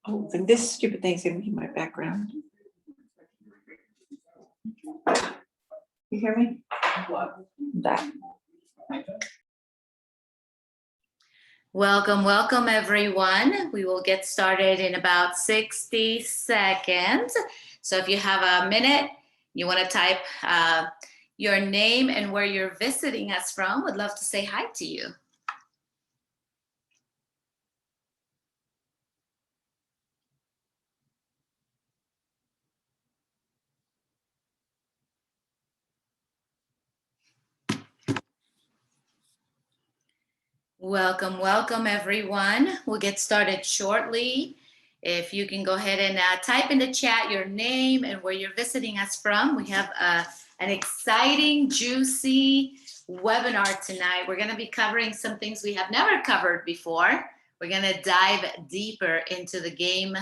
Oh, then this stupid thing's gonna be my background. You hear me? What? That. Welcome, welcome everyone. We will get started in about 60 seconds. So if you have a minute, you want to type your name and where you're visiting us from, would love to say hi to you. Welcome, welcome everyone. We'll get started shortly. If you can go ahead and type in the chat your name and where you're visiting us from. We have an exciting, juicy webinar tonight. We're going to be covering some things we have never covered before. We're going to dive deeper into the game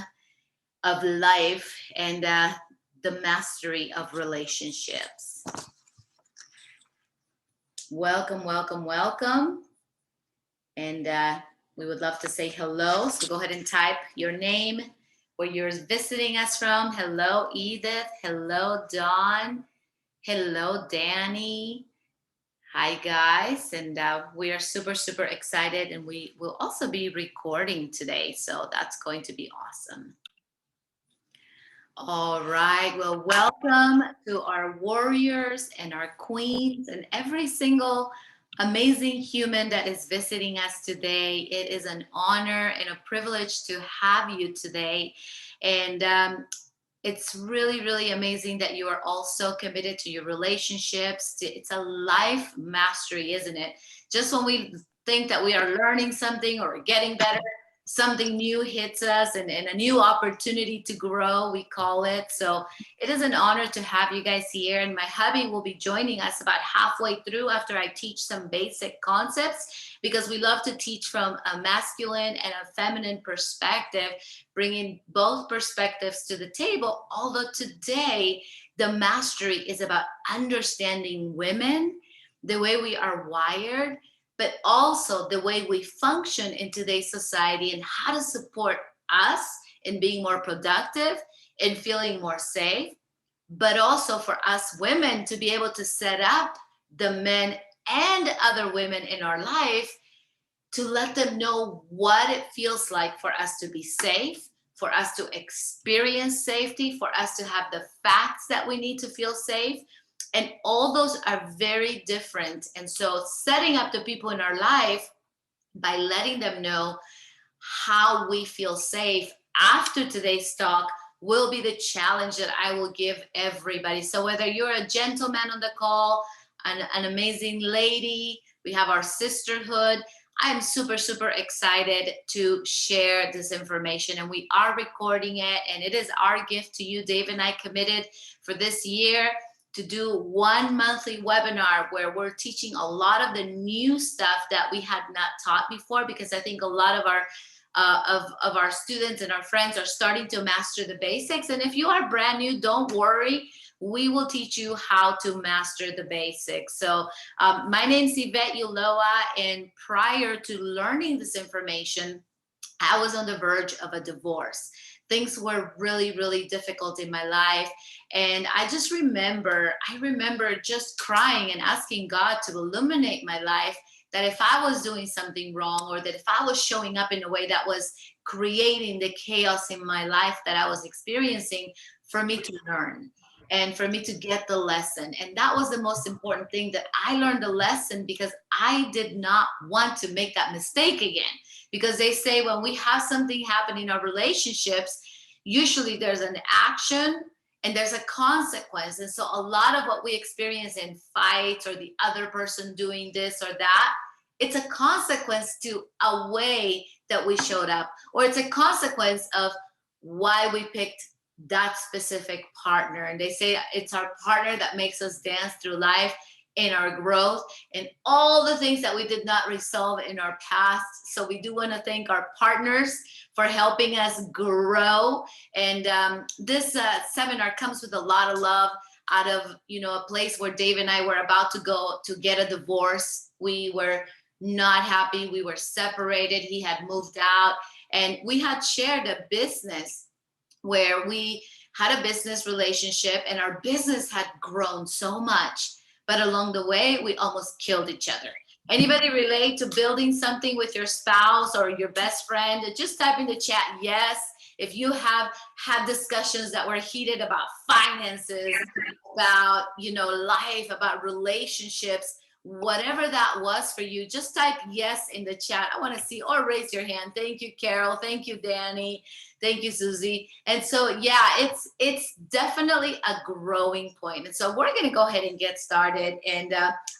of life and the mastery of relationships. Welcome, welcome, welcome. And we would love to say hello. So go ahead and type your name, where you're visiting us from. Hello, Edith. Hello, Dawn. Hello, Danny. Hi, guys. And we are super, super excited. And we will also be recording today. So that's going to be awesome. All right. Well, welcome to our warriors and our queens and every single amazing human that is visiting us today. It is an honor and a privilege to have you today. And it's really, really amazing that you are all so committed to your relationships. It's a life mastery, isn't it? Just when we think that we are learning something or getting better, something new hits us and a new opportunity to grow, we call it. So it is an honor to have you guys here. And my hubby will be joining us about halfway through after I teach some basic concepts, because we love to teach from a masculine and a feminine perspective, bringing both perspectives to the table. Although today, the mastery is about understanding women, the way we are wired, but also the way we function in today's society and how to support us in being more productive and feeling more safe, but also for us women to be able to set up the men and other women in our life to let them know what it feels like for us to be safe, for us to experience safety, for us to have the facts that we need to feel safe. And all those are very different. And so setting up the people in our life by letting them know how we feel safe after today's talk will be the challenge that I will give everybody. So whether you're a gentleman on the call, an amazing lady, we have our sisterhood, I'm super, super excited to share this information, and we are recording it, and it is our gift to you. Dave and I committed for this year to do one monthly webinar where we're teaching a lot of the new stuff that we had not taught before, because I think a lot of our students and our friends are starting to master the basics. And if you are brand new, don't worry. We will teach you how to master the basics. So my name's Yvette Ulloa, and prior to learning this information, I was on the verge of a divorce. Things were really, really difficult in my life. And I remember just crying and asking God to illuminate my life, that if I was doing something wrong, or that if I was showing up in a way that was creating the chaos in my life that I was experiencing, for me to learn and for me to get the lesson. And that was the most important thing, that I learned the lesson, because I did not want to make that mistake again. Because they say when we have something happen in our relationships, usually there's an action and there's a consequence. And so a lot of what we experience in fights, or the other person doing this or that, it's a consequence to a way that we showed up, or it's a consequence of why we picked that specific partner. And they say it's our partner that makes us dance through life, in our growth, and all the things that we did not resolve in our past. So we do want to thank our partners for helping us grow. And this seminar comes with a lot of love. out of, a place where Dave and I were about to go to get a divorce. We were not happy. We were separated. He had moved out, and we had shared a business where we had a business relationship, and our business had grown so much, but along the way we almost killed each other. Anybody relate to building something with your spouse or your best friend? Just type in the chat yes if you have had discussions that were heated about finances, about life, about relationships, whatever that was for you. Just type yes in the chat. I want to see, or raise your hand. Thank you, Carol. Thank you, Danny. Thank you, Susie. And so, yeah, it's definitely a growing point. And so we're going to go ahead and get started. And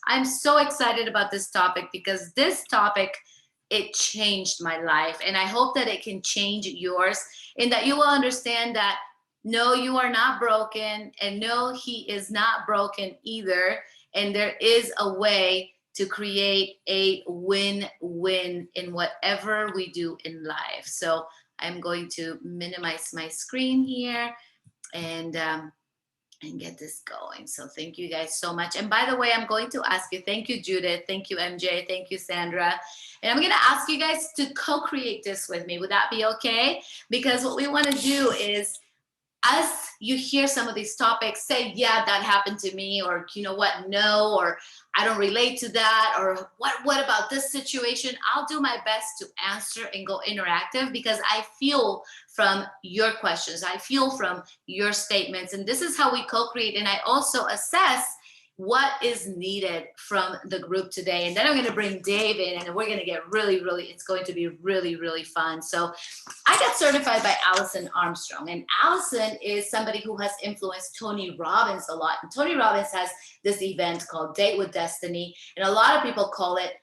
I'm so excited about this topic, because this topic, it changed my life. And I hope that it can change yours, and that you will understand that no, you are not broken, and no, he is not broken either. And there is a way to create a win-win in whatever we do in life. So I'm going to minimize my screen here and get this going. So thank you guys so much. And by the way, I'm going to ask you, thank you, Judith. Thank you, MJ. Thank you, Sandra. And I'm going to ask you guys to co-create this with me. Would that be okay? Because what we want to do is, as you hear some of these topics, say, yeah, that happened to me, or you know what, no, or I don't relate to that, or what about this situation? I'll do my best to answer and go interactive, because I feel from your questions, I feel from your statements, and this is how we co-create. And I also assess what is needed from the group today. And then I'm going to bring Dave in, and we're going to get it's going to be really fun. So I got certified by Allison Armstrong, and Allison is somebody who has influenced Tony Robbins a lot. And Tony Robbins has this event called Date with Destiny, and a lot of people call it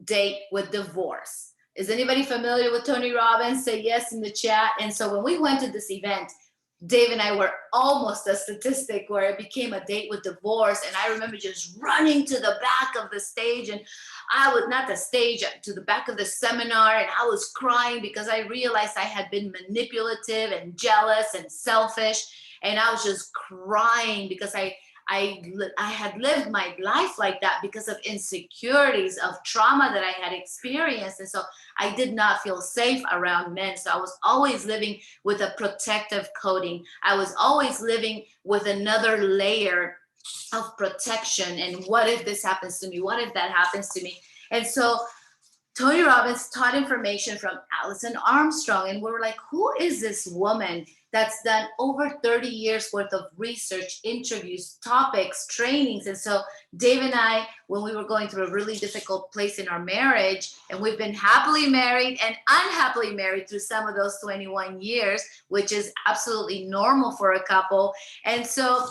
Date with Divorce. Is anybody familiar with Tony Robbins? Say yes in the chat. And so when we went to this event, Dave and I were almost a statistic where it became a date with divorce. And I remember just running to the back of the stage, and I was not the stage, to the back of the seminar, and I was crying because I realized I had been manipulative and jealous and selfish. And I was just crying because I had lived my life like that because of insecurities, of trauma that I had experienced. And so I did not feel safe around men. So I was always living with a protective coating. I was always living with another layer of protection. And what if this happens to me? What if that happens to me? And so Tony Robbins taught information from Allison Armstrong. And we were like, who is this woman that's done over 30 years worth of research, interviews, topics, trainings? And so Dave and I, when we were going through a really difficult place in our marriage, and we've been happily married and unhappily married through some of those 21 years, which is absolutely normal for a couple. And so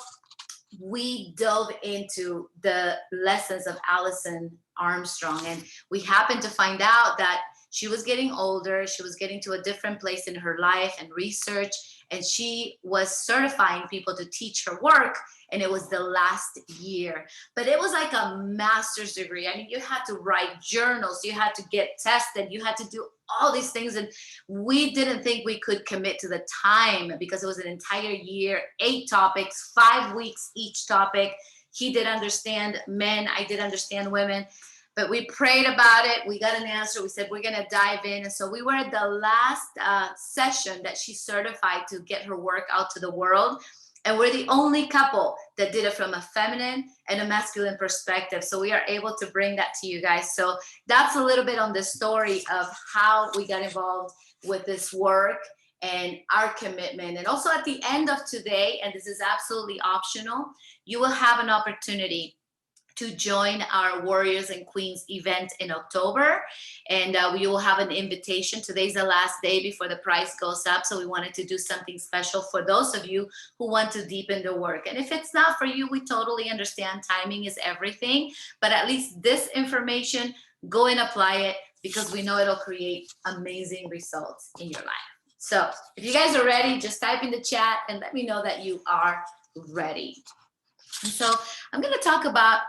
we dove into the lessons of Allison Armstrong, and we happened to find out that she was getting older. She was getting to a different place in her life and research, and she was certifying people to teach her work. And it was the last year, but it was like a master's degree. I mean, you had to write journals, you had to get tested, you had to do all these things. And we didn't think we could commit to the time, because it was an entire year, 8 topics, 5 weeks each topic. He did understand men, I did understand women, but we prayed about it. We got an answer. We said, we're going to dive in. And so we were at the last session that she certified to get her work out to the world. And we're the only couple that did it from a feminine and a masculine perspective. So we are able to bring that to you guys. So that's a little bit on the story of how we got involved with this work and our commitment. And also at the end of today, and this is absolutely optional, you will have an opportunity to join our Warriors and Queens event in October. And we will have an invitation. Today's the last day before the price goes up. So we wanted to do something special for those of you who want to deepen the work. And if it's not for you, we totally understand. Timing is everything. But at least this information, go and apply it, because we know it'll create amazing results in your life. So if you guys are ready, just type in the chat and let me know that you are ready. And so I'm going to talk about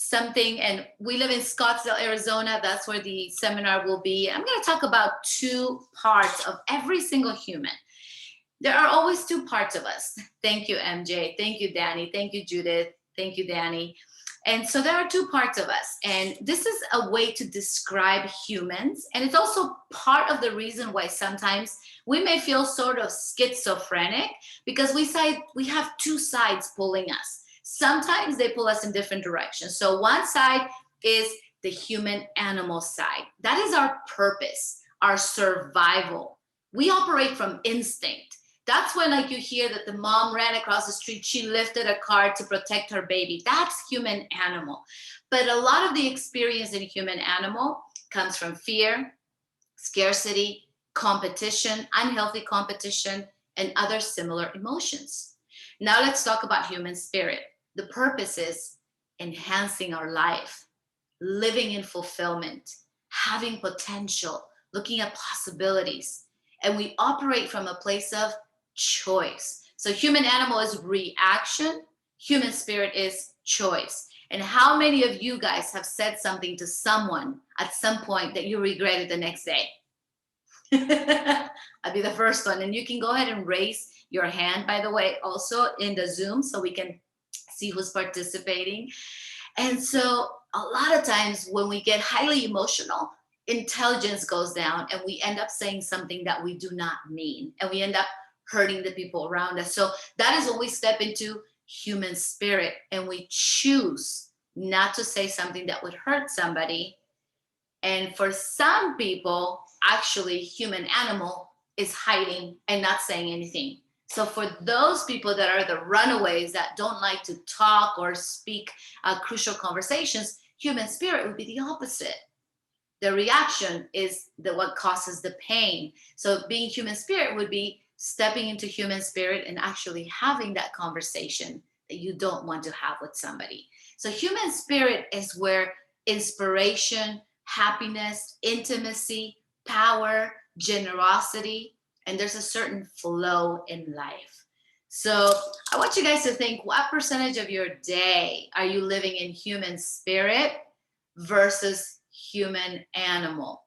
something, and we live in Scottsdale, Arizona. That's where the seminar will be. I'm going to talk about 2 parts of every single human. There are always two parts of us. Thank you, MJ. Thank you, Danny. Thank you, Judith. Thank you, Danny. And so there are two parts of us. And this is a way to describe humans. And it's also part of the reason why sometimes we may feel sort of schizophrenic, because we have two sides pulling us. Sometimes they pull us in different directions. So one side is the human animal side. That is our purpose, our survival. We operate from instinct. That's when, like, you hear that the mom ran across the street, she lifted a car to protect her baby. That's human animal. But a lot of the experience in human animal comes from fear, scarcity, competition, unhealthy competition, and other similar emotions. Now let's talk about human spirit. The purpose is enhancing our life, living in fulfillment, having potential, looking at possibilities. And we operate from a place of choice. So human animal is reaction, human spirit is choice. And how many of you guys have said something to someone at some point that you regretted the next day? I'll be the first one. And you can go ahead and raise your hand, by the way, also in the Zoom, so we can see who's participating. And so a lot of times when we get highly emotional, intelligence goes down and we end up saying something that we do not mean, and we end up hurting the people around us. So that is when we step into human spirit and we choose not to say something that would hurt somebody. And for some people, actually, human animal is hiding and not saying anything. So for those people that are the runaways that don't like to talk or speak crucial conversations, human spirit would be the opposite. The reaction is what causes the pain. So being human spirit would be stepping into human spirit and actually having that conversation that you don't want to have with somebody. So human spirit is where inspiration, happiness, intimacy, power, generosity, and there's a certain flow in life. So I want you guys to think, what percentage of your day are you living in human spirit versus human animal?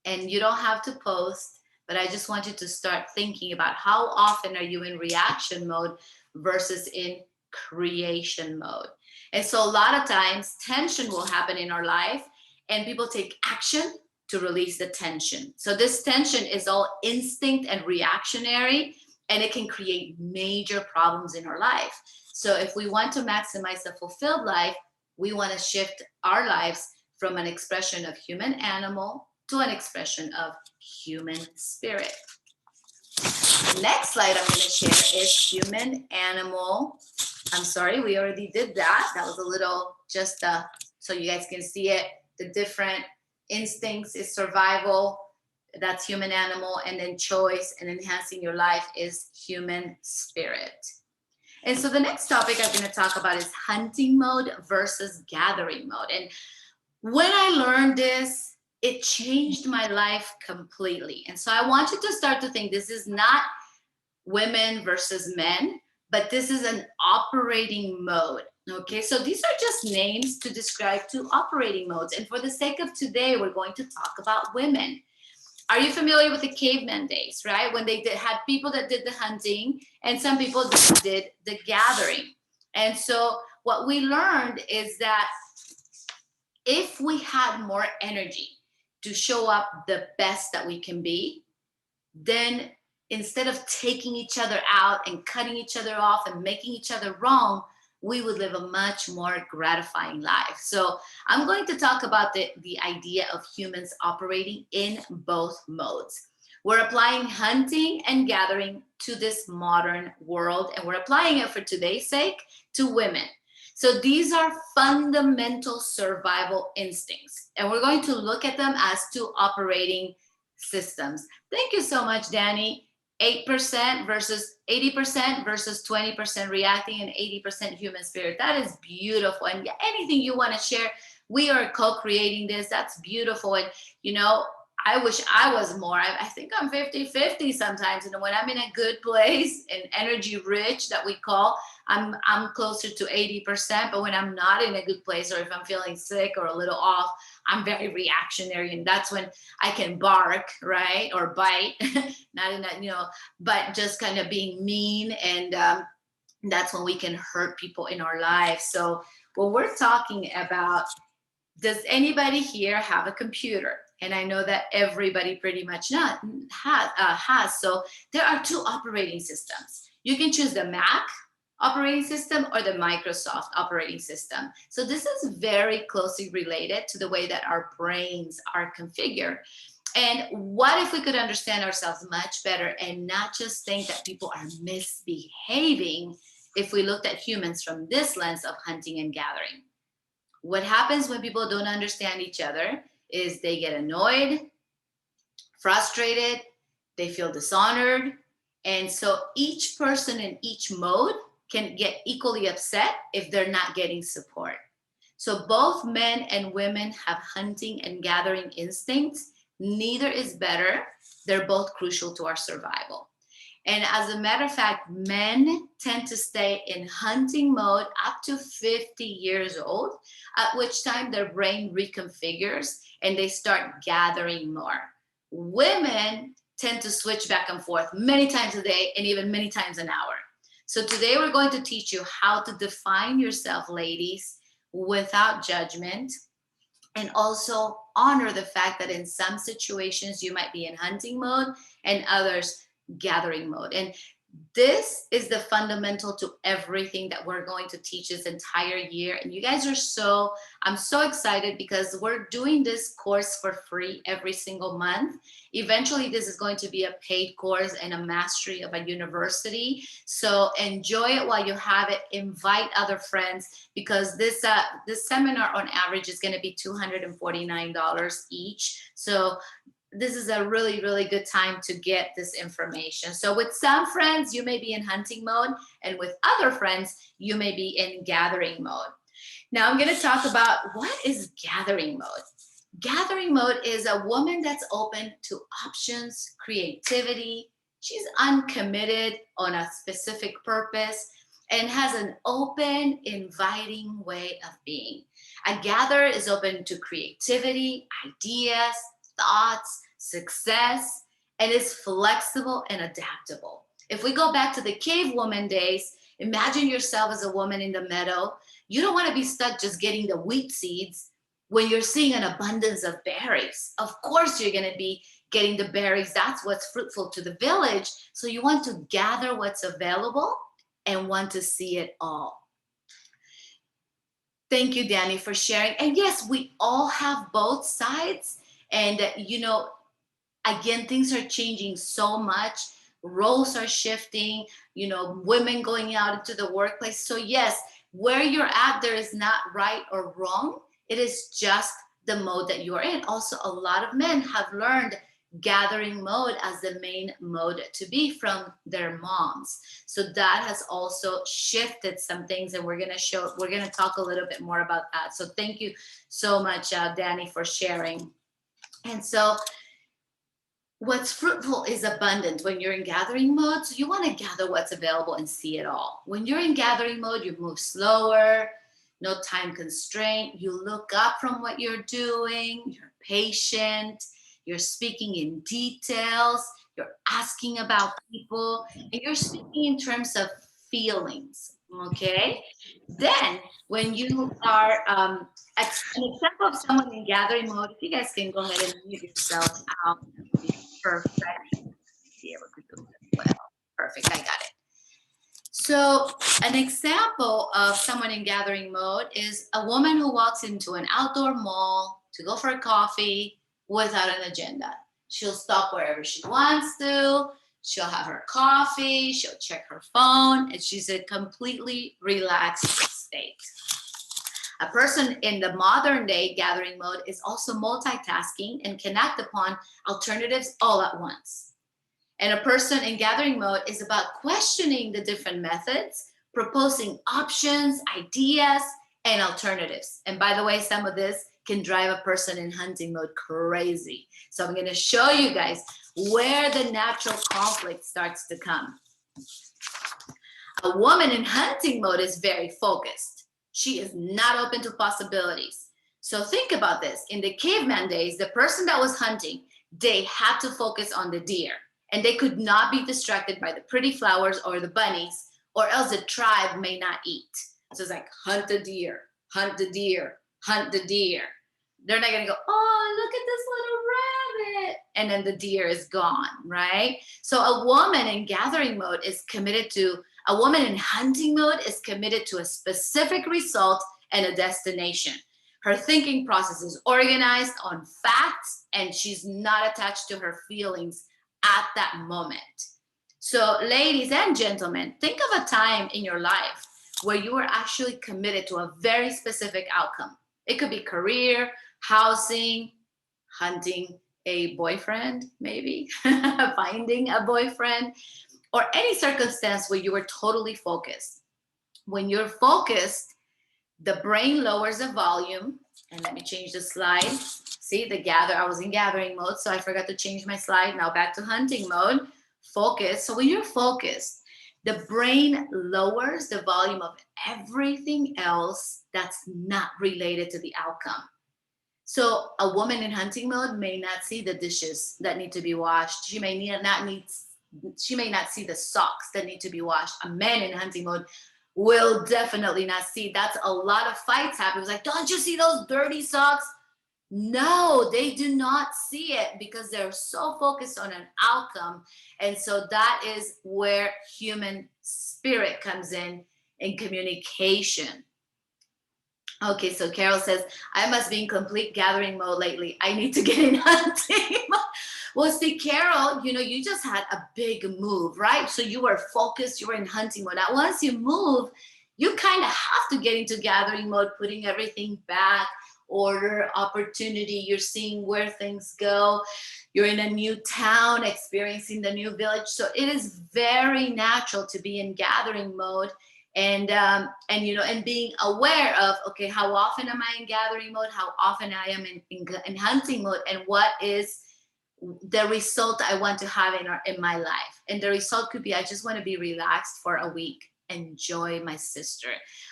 And you don't have to post, but I just want you to start thinking about how often are you in reaction mode versus in creation mode. And so a lot of times tension will happen in our life and people take action to release the tension. So this tension is all instinct and reactionary, and it can create major problems in our life. So if we want to maximize a fulfilled life, we want to shift our lives from an expression of human animal to an expression of human spirit. The next slide I'm going to share is human animal. I'm sorry, we already did that. That was a little just so you guys can see it. The different instincts is survival, that's human animal, and then choice and enhancing your life is human spirit. And so the next topic I'm going to talk about is hunting mode versus gathering mode. And when I learned this, it changed my life completely. And so I want you to start to think this is not women versus men, but this is an operating mode. Okay, so these are just names to describe two operating modes. And for the sake of today, we're going to talk about women. Are you familiar with the caveman days, right? When they had people that did the hunting and some people that did the gathering. And so what we learned is that if we had more energy to show up the best that we can be, then instead of taking each other out and cutting each other off and making each other wrong, we would live a much more gratifying life. So I'm going to talk about the idea of humans operating in both modes. We're applying hunting and gathering to this modern world, and we're applying it for today's sake to women. So these are fundamental survival instincts, and we're going to look at them as two operating systems. Thank you so much, Danny. 8% versus 80% versus 20% reacting and 80% human spirit. That is beautiful. And anything you want to share, we are co-creating this. That's beautiful. And, you know, I wish I was more. I think I'm 50-50 sometimes. And when I'm in a good place and energy rich that we call, I'm closer to 80%. But when I'm not in a good place, or if I'm feeling sick or a little off, I'm very reactionary, and that's when I can bark, right, or bite, not in that, but just kind of being mean, and that's when we can hurt people in our lives. So what we're talking about, does anybody here have a computer? And I know that everybody pretty much not has. So there are two operating systems. You can choose the Mac operating system or the Microsoft operating system. So this is very closely related to the way that our brains are configured. And what if we could understand ourselves much better and not just think that people are misbehaving if we looked at humans from this lens of hunting and gathering? What happens when people don't understand each other is they get annoyed, frustrated, they feel dishonored. And so each person in each mode can get equally upset if they're not getting support. So both men and women have hunting and gathering instincts. Neither is better. They're both crucial to our survival. And as a matter of fact, men tend to stay in hunting mode up to 50 years old, at which time their brain reconfigures and they start gathering more. Women tend to switch back and forth many times a day and even many times an hour. So today we're going to teach you how to define yourself, ladies, without judgment, and also honor the fact that in some situations you might be in hunting mode and others gathering mode. And this is the fundamental to everything that we're going to teach this entire year. And you guys are I'm so excited because we're doing this course for free every single month. Eventually, this is going to be a paid course and a mastery of a university. So enjoy it while you have it. Invite other friends, because this seminar on average is going to be $249 each. So this is a really, really good time to get this information. So with some friends, you may be in hunting mode, and with other friends, you may be in gathering mode. Now I'm going to talk about what is gathering mode. Gathering mode is a woman that's open to options, creativity. She's uncommitted on a specific purpose and has an open, inviting way of being. A gatherer is open to creativity, ideas, thoughts, success, and is flexible and adaptable. If we go back to the cave woman days, imagine yourself as a woman in the meadow. You don't want to be stuck just getting the wheat seeds when you're seeing an abundance of berries. Of course, you're going to be getting the berries. That's what's fruitful to the village. So you want to gather what's available and want to see it all. Thank you, Danny, for sharing. And yes, we all have both sides. And, again, things are changing so much. Roles are shifting, women going out into the workplace. So yes, where you're at, there is not right or wrong. It is just the mode that you're in. Also, a lot of men have learned gathering mode as the main mode to be from their moms. So that has also shifted some things, and we're going to talk a little bit more about that. So thank you so much, Danny, for sharing. And so what's fruitful is abundant when you're in gathering mode. So you want to gather what's available and see it all. When you're in gathering mode, you move slower, no time constraint. You look up from what you're doing. You're patient. You're speaking in details. You're asking about people. And you're speaking in terms of feelings. Okay? Then when you are an example of someone in gathering mode, if you guys can go ahead and mute yourself out. Perfect. Here we could do it well. Perfect. I got it. So an example of someone in gathering mode is a woman who walks into an outdoor mall to go for a coffee without an agenda. She'll stop wherever she wants to. She'll have her coffee. She'll check her phone, and she's a completely relaxed state. A person in the modern day gathering mode is also multitasking and can act upon alternatives all at once. And a person in gathering mode is about questioning the different methods, proposing options, ideas, and alternatives. And by the way, some of this can drive a person in hunting mode crazy. So I'm going to show you guys where the natural conflict starts to come. A woman in hunting mode is very focused. She is not open to possibilities. So think about this. In the caveman days, the person that was hunting, they had to focus on the deer, and they could not be distracted by the pretty flowers or the bunnies, or else the tribe may not eat. So it's like, hunt the deer, hunt the deer, hunt the deer. They're not going to go, oh, look at this little rabbit. And then the deer is gone, right? So a woman in gathering mode is committed to, a woman in hunting mode is committed to a specific result and a destination. Her thinking process is organized on facts, and she's not attached to her feelings at that moment. So ladies and gentlemen, think of a time in your life where you were actually committed to a very specific outcome. It could be career, housing, hunting a boyfriend, maybe finding a boyfriend, or any circumstance where you were totally focused. When you're focused, the brain lowers the volume. And let me change the slide. See, I was in gathering mode, so I forgot to change my slide. Now back to hunting mode. Focus. So when you're focused, the brain lowers the volume of everything else that's not related to the outcome. So a woman in hunting mode may not see the dishes that need to be washed. She may not see the socks that need to be washed. A man in hunting mode will definitely not see. That's a lot of fights happen. It's like, don't you see those dirty socks? No, they do not see it because they're so focused on an outcome. And so that is where human spirit comes in communication. Okay, so Carol says, I must be in complete gathering mode lately. I need to get in hunting mode. Well, see, Carol, you just had a big move, right? So you were focused, you were in hunting mode. Now, once you move, you kind of have to get into gathering mode, putting everything back, order, opportunity. You're seeing where things go. You're in a new town, experiencing the new village. So it is very natural to be in gathering mode. And being aware of, okay, how often am I in gathering mode? How often I am in hunting mode? And what is the result I want to have in my life? And the result could be, I just want to be relaxed for a week, enjoy my sister.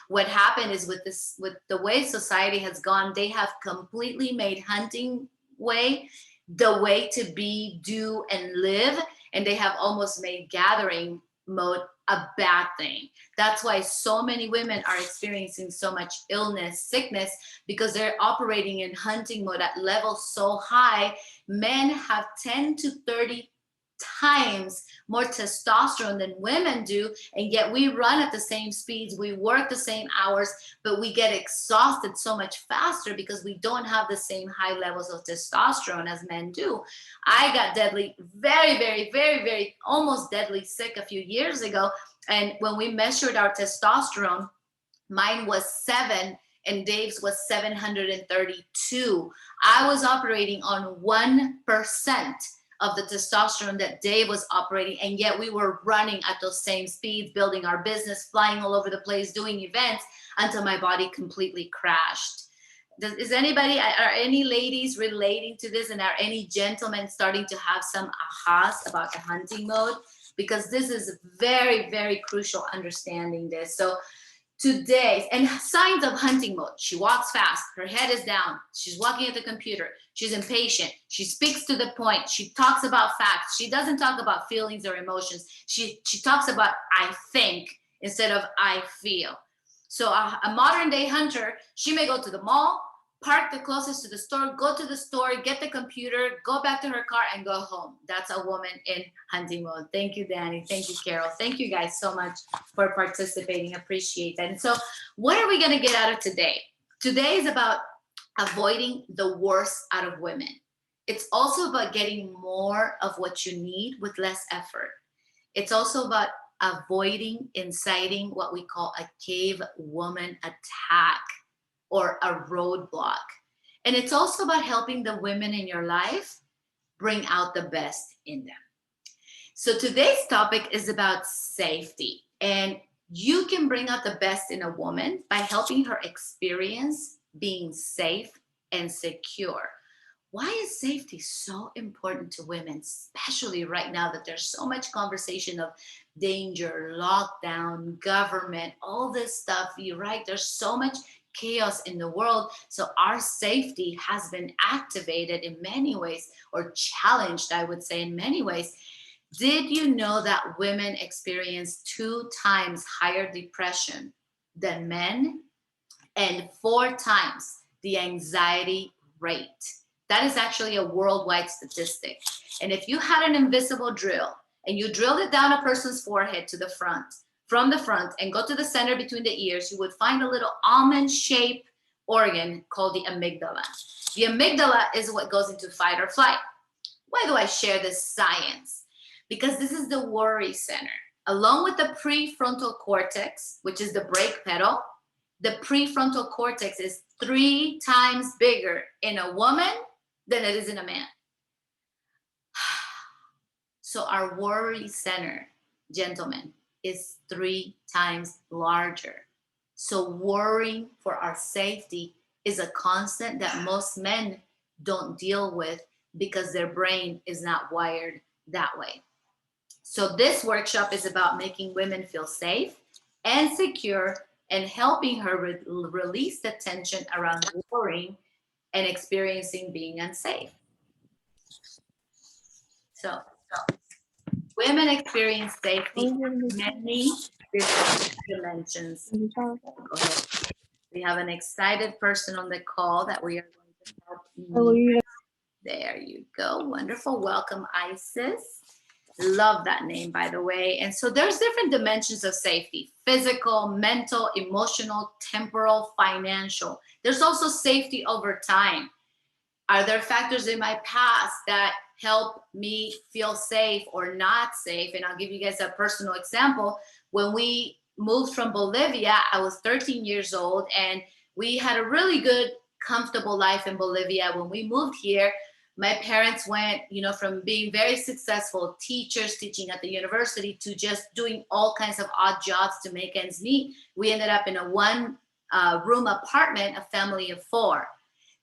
What happened is with the way society has gone, they have completely made hunting way the way to be, do, and live. And they have almost made gathering mode a bad thing. That's why so many women are experiencing so much illness, sickness, because they're operating in hunting mode at levels so high. Men have 10 to 30 times more testosterone than women do, and yet we run at the same speeds, we work the same hours, but we get exhausted so much faster because we don't have the same high levels of testosterone as men do. I got deadly, very, very, very, very, almost deadly sick a few years ago, and when we measured our testosterone, mine was 7 and Dave's was 732. I was operating on 1% of the testosterone that Dave was operating, and yet we were running at those same speeds, building our business, flying all over the place, doing events, until my body completely crashed. Is anybody, are any ladies relating to this, and are any gentlemen starting to have some ahas about the hunting mode? Because this is very, very crucial, understanding this. So today, and signs of hunting mode: she walks fast, her head is down, she's walking at the computer, she's impatient, she speaks to the point, she talks about facts, she doesn't talk about feelings or emotions, she talks about I think instead of I feel. So a modern day hunter, she may go to the mall, park the closest to the store, go to the store, get the computer, go back to her car, and go home. That's a woman in hunting mode. Thank you, Danny. Thank you, Carol. Thank you guys so much for participating. Appreciate that. And so what are we going to get out of today? Today is about avoiding the worst out of women. It's also about getting more of what you need with less effort. It's also about avoiding inciting what we call a cave woman attack, or a roadblock. And it's also about helping the women in your life bring out the best in them. So today's topic is about safety. And you can bring out the best in a woman by helping her experience being safe and secure. Why is safety so important to women, especially right now that there's so much conversation of danger, lockdown, government, all this stuff, you're right? There's so much chaos in the world. So our safety has been activated in many ways, or challenged, I would say, in many ways. Did you know that women experience 2 times higher depression than men, and 4 times the anxiety rate? That is actually a worldwide statistic. And if you had an invisible drill and you drilled it down a person's forehead to the front, from the front, and go to the center between the ears, you would find a little almond-shaped organ called the amygdala. The amygdala is what goes into fight or flight. Why do I share this science? Because this is the worry center. Along with the prefrontal cortex, which is the brake pedal, the prefrontal cortex is 3 times bigger in a woman than it is in a man. So our worry center, gentlemen, is 3 times larger. So worrying for our safety is a constant that most men don't deal with because their brain is not wired that way. So this workshop is about making women feel safe and secure and helping her release the tension around worrying and experiencing being unsafe. So women experience safety in many different dimensions. Go ahead. We have an excited person on the call that we are going to help meet. There you go. Wonderful. Welcome, Isis. Love that name, by the way. And so there's different dimensions of safety: physical, mental, emotional, temporal, financial. There's also safety over time. Are there factors in my past that help me feel safe or not safe? And I'll give you guys a personal example. When we moved from Bolivia, I was 13 years old, and we had a really good, comfortable life in Bolivia. When we moved here, my parents went, from being very successful teachers teaching at the university to just doing all kinds of odd jobs to make ends meet. We ended up in a 1-room apartment, a family of 4.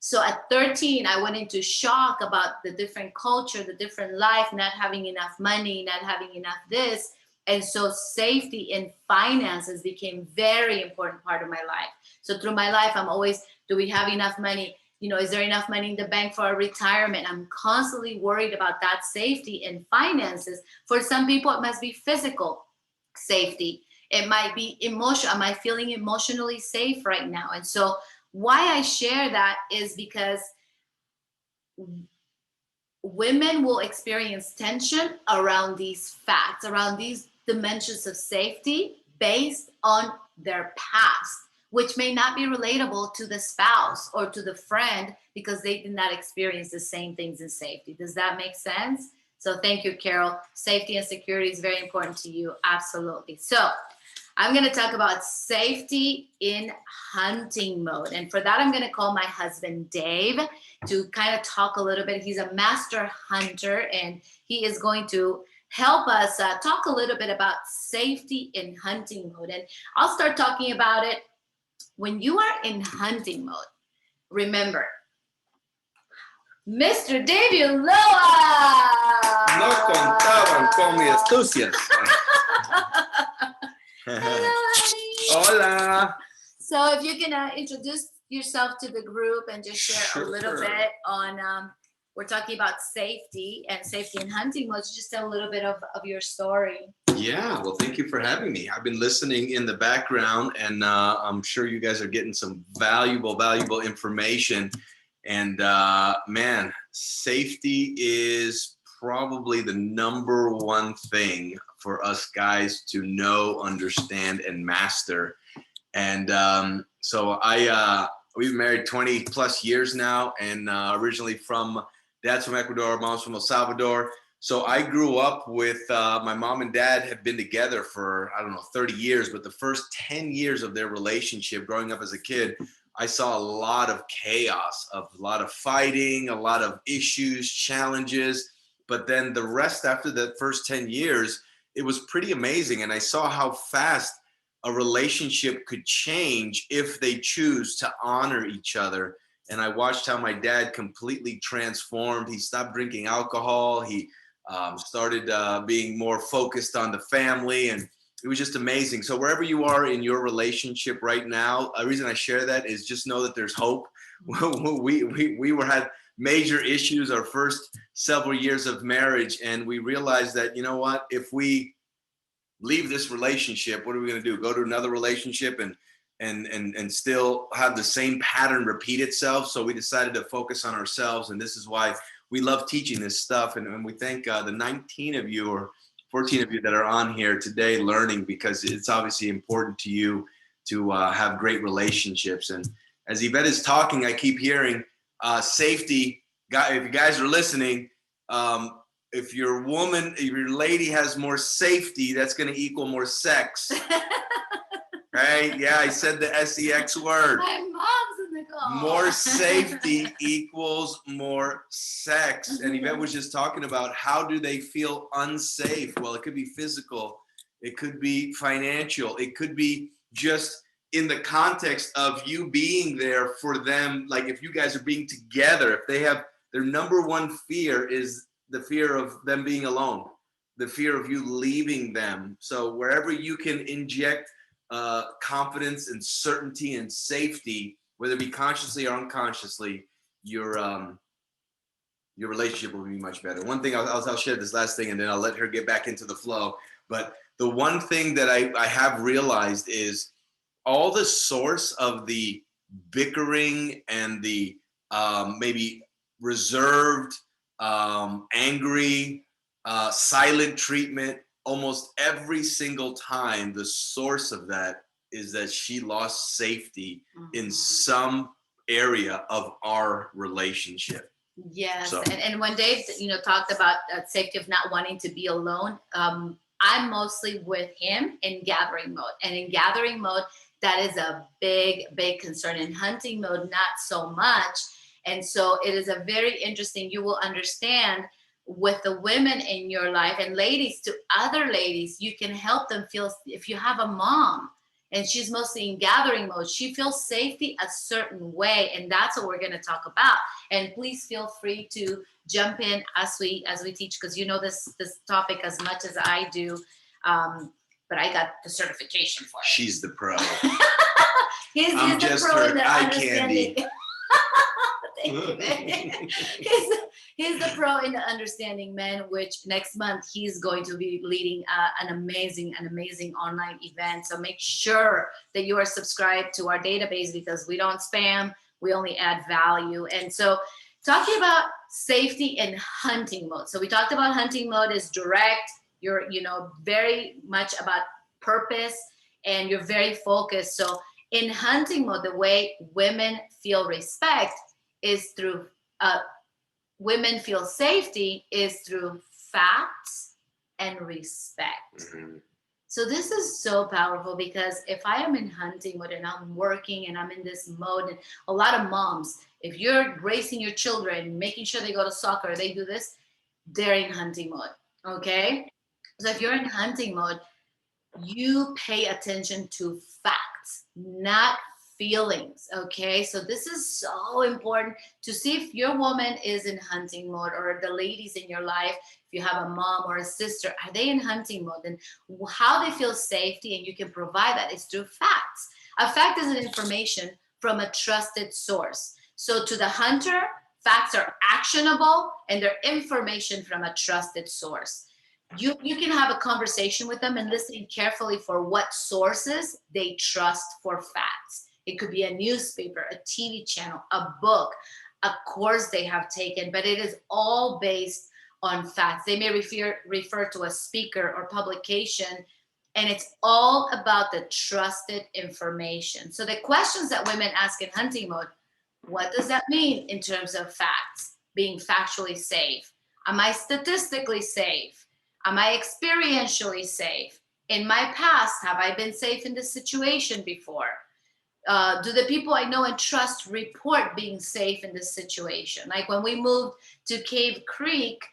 So at 13, I went into shock about the different culture, the different life, not having enough money, not having enough this. And so safety and finances became very important part of my life. So through my life, I'm always, do we have enough money? Is there enough money in the bank for a retirement? I'm constantly worried about that safety and finances. For some people, it must be physical safety. It might be emotional. Am I feeling emotionally safe right now? And so why I share that is because women will experience tension around these facts, around these dimensions of safety based on their past, which may not be relatable to the spouse or to the friend because they did not experience the same things in safety. Does that make sense? So thank you, Carol. Safety and security is very important to you. Absolutely. So I'm going to talk about safety in hunting mode. And for that, I'm going to call my husband, Dave, to kind of talk a little bit. He's a master hunter, and he is going to help us talk a little bit about safety in hunting mode. And I'll start talking about it. When you are in hunting mode, remember, Mr. Dave Ulloa. No contaban con mi astucias. Hello, honey. Hola. So if you can introduce yourself to the group and just share a little bit on, we're talking about safety and safety in hunting mode. Just tell a little bit of your story. Yeah, well, thank you for having me. I've been listening in the background, and I'm sure you guys are getting some valuable information. And man, safety is probably the number one thing for us guys to know, understand, and master. And so we've been married 20 plus years now, and originally dad's from Ecuador, mom's from El Salvador. So I grew up with my mom and dad had been together for, 30 years, but the first 10 years of their relationship growing up as a kid, I saw a lot of chaos, a lot of fighting, a lot of issues, challenges. But then the rest after the first 10 years, it was pretty amazing. And I saw how fast a relationship could change if they choose to honor each other. And I watched how my dad completely transformed. He stopped drinking alcohol. He started being more focused on the family. And it was just amazing. So wherever you are in your relationship right now, the reason I share that is just know that there's hope. We had major issues our first several years of marriage, and we realized that, you know what, if we leave this relationship, what are we going to do? Go to another relationship and still have the same pattern repeat itself? So we decided to focus on ourselves, and this is why we love teaching this stuff. And we thank the 19 of you or 14 of you that are on here today learning, because it's obviously important to you to have great relationships. And as Yvette is talking, I keep hearing safety. If you guys are listening, if your lady has more safety, that's going to equal more sex. Right? Yeah, I said the SEX word. My mom's in the call. More safety equals more sex. And Yvette was just talking about how do they feel unsafe? Well, it could be physical. It could be financial. It could be just in the context of you being there for them. Like if you guys are being together, if they have their number one fear is the fear of them being alone, the fear of you leaving them. So wherever you can inject confidence and certainty and safety, whether it be consciously or unconsciously, your relationship will be much better. One thing I'll share this last thing, and then I'll let her get back into the flow. But the one thing that I have realized is all the source of the bickering and the maybe reserved, angry, silent treatment, almost every single time, the source of that is that she lost safety in some area of our relationship. Yes, So. and when Dave, talked about safety of not wanting to be alone, I'm mostly with him in gathering mode. And in gathering mode, that is a big, big concern. In hunting mode, not so much. And so it is a very interesting, you will understand with the women in your life, and ladies to other ladies, you can help them feel, if you have a mom and she's mostly in gathering mode, she feels safety a certain way. And that's what we're going to talk about. And please feel free to jump in as we teach, because this topic as much as I do. But I got the certification for it. She's the pro. he's I'm the just pro her in the eye understanding. candy. Thank you, man. He's the pro in the understanding men, which next month he's going to be leading an amazing online event. So make sure that you are subscribed to our database, because we don't spam, we only add value. And so talking about safety in hunting mode. So we talked about hunting mode is direct. You're, very much about purpose, and you're very focused. So in hunting mode, the way women feel respect is through women feel safety is through facts and respect. Mm-hmm. So this is so powerful, because if I am in hunting mode and I'm working and I'm in this mode, and a lot of moms, if you're raising your children, making sure they go to soccer, they do this, they're in hunting mode. Okay. So if you're in hunting mode, you pay attention to facts, not feelings. Okay, so this is so important to see if your woman is in hunting mode, or the ladies in your life, if you have a mom or a sister, are they in hunting mode? And how they feel safety, and you can provide that, is through facts. A fact is an information from a trusted source. So to the hunter, facts are actionable, and they're information from a trusted source. You can have a conversation with them and listen carefully for what sources they trust for facts. It could be a newspaper, a TV channel, a book, a course they have taken, but it is all based on facts. They may refer to a speaker or publication, and it's all about the trusted information. So the questions that women ask in hunting mode, what does that mean in terms of facts? Being factually safe. Am I statistically safe? Am I experientially safe? In my past, have I been safe in this situation before? Do the people I know and trust report being safe in this situation? Like when we moved to Cave Creek,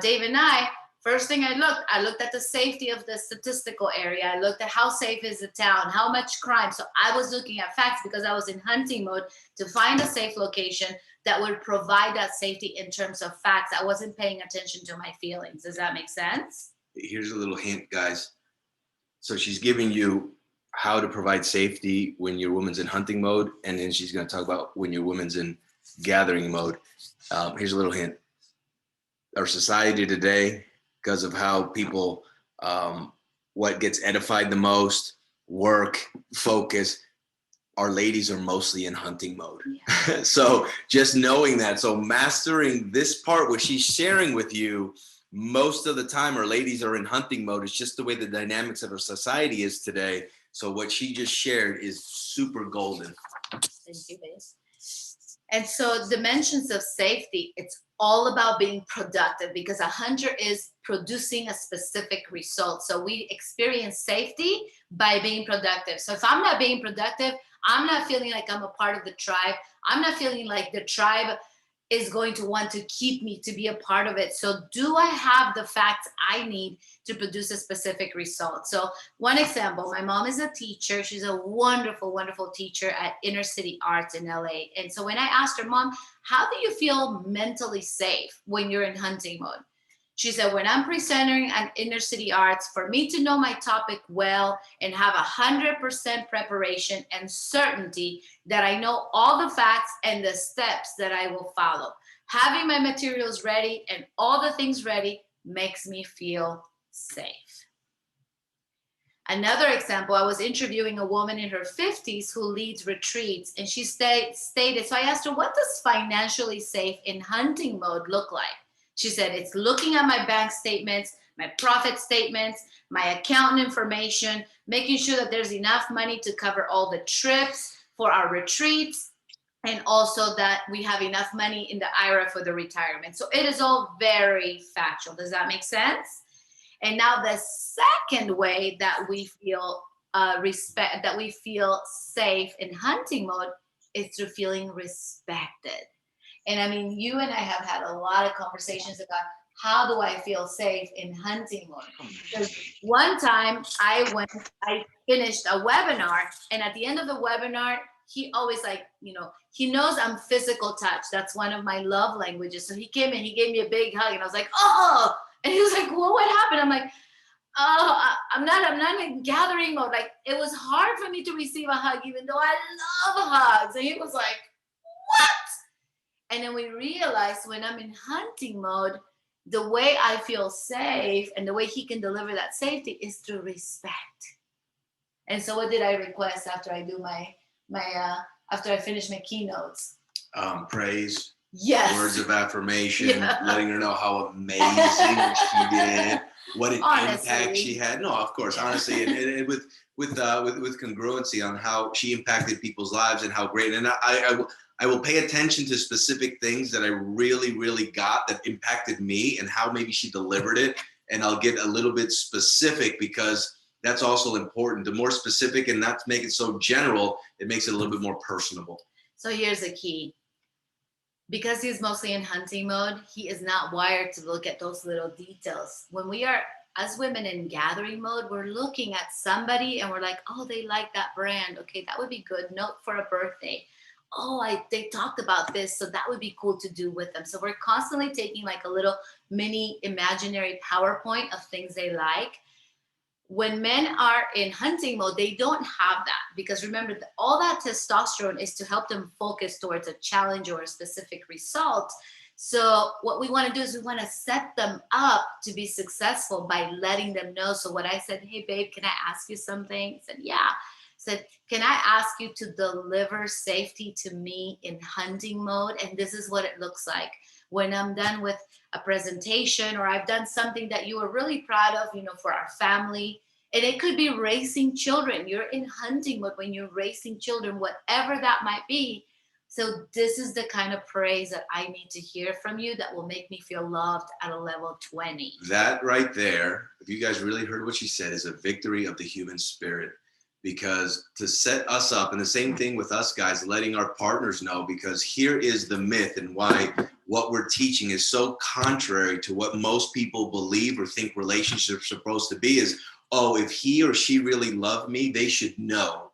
Dave and I, first thing I looked at the safety of the statistical area. I looked at how safe is the town, how much crime. So I was looking at facts, because I was in hunting mode to find a safe location that would provide that safety in terms of facts. I wasn't paying attention to my feelings. Does that make sense? Here's a little hint, guys. So she's giving you how to provide safety when your woman's in hunting mode, and then she's going to talk about when your woman's in gathering mode. Here's a little hint. Our society today, because of how people, what gets edified the most, work, focus, our ladies are mostly in hunting mode. Yeah. So just knowing that, so mastering this part, what she's sharing with you, most of the time our ladies are in hunting mode. It's just the way the dynamics of our society is today. So what she just shared is super golden. Thank you, babe. And so dimensions of safety, it's all about being productive, because a hunter is producing a specific result. So we experience safety by being productive. So if I'm not being productive, I'm not feeling like I'm a part of the tribe. I'm not feeling like the tribe is going to want to keep me to be a part of it. So do I have the facts I need to produce a specific result? So one example, my mom is a teacher. She's a wonderful, wonderful teacher at Inner City Arts in LA. And so when I asked her, Mom, how do you feel mentally safe when you're in hunting mode? She said, when I'm presenting at Inner City Arts, for me to know my topic well and have 100% preparation and certainty that I know all the facts and the steps that I will follow. Having my materials ready and all the things ready makes me feel safe. Another example, I was interviewing a woman in her 50s who leads retreats, and she stated, so I asked her, what does financially safe in hunting mode look like? She said, it's looking at my bank statements, my profit statements, my account information, making sure that there's enough money to cover all the trips for our retreats, and also that we have enough money in the IRA for the retirement. So it is all very factual. Does that make sense? And now the second way that we feel that we feel safe in hunting mode is through feeling respected. And I mean, you and I have had a lot of conversations about how do I feel safe in hunting mode? Because one time I finished a webinar, and at the end of the webinar, he always he knows I'm physical touch. That's one of my love languages. So he came and he gave me a big hug, and I was like, oh, and he was like, well, what happened? I'm like, oh, I'm not in gathering mode. Like, it was hard for me to receive a hug, even though I love hugs. And he was like, what? And then we realized when I'm in hunting mode, the way I feel safe and the way he can deliver that safety is through respect. And so what did I request after I do after I finish my keynotes? Praise. Yes. Words of affirmation, letting her know how amazing she did, what an impact she had. No, of course, honestly, and with congruency on how she impacted people's lives and how great. And I will pay attention to specific things that I really, really got that impacted me and how maybe she delivered it. And I'll get a little bit specific because that's also important. The more specific and not to make it so general, it makes it a little bit more personable. So here's the key. Because he's mostly in hunting mode, he is not wired to look at those little details. When we are, as women, in gathering mode, we're looking at somebody and we're like, oh, they like that brand. Okay, that would be good. Note for a birthday. Oh, they talked about this, so that would be cool to do with them. So we're constantly taking like a little mini imaginary PowerPoint of things they like. When men are in hunting mode, they don't have that, because remember that all that testosterone is to help them focus towards a challenge or a specific result. So what we want to do is we want to set them up to be successful by letting them know. So what I said, hey babe, can I ask you something? He said, yeah. Said, can I ask you to deliver safety to me in hunting mode? And this is what it looks like. When I'm done with a presentation or I've done something that you are really proud of, for our family, and it could be raising children. You're in hunting mode when you're raising children, whatever that might be. So this is the kind of praise that I need to hear from you that will make me feel loved at a level 20. That right there, if you guys really heard what she said, is a victory of the human spirit. Because to set us up, and the same thing with us guys, letting our partners know, because here is the myth and why what we're teaching is so contrary to what most people believe or think relationships are supposed to be is, oh, if he or she really loved me, they should know.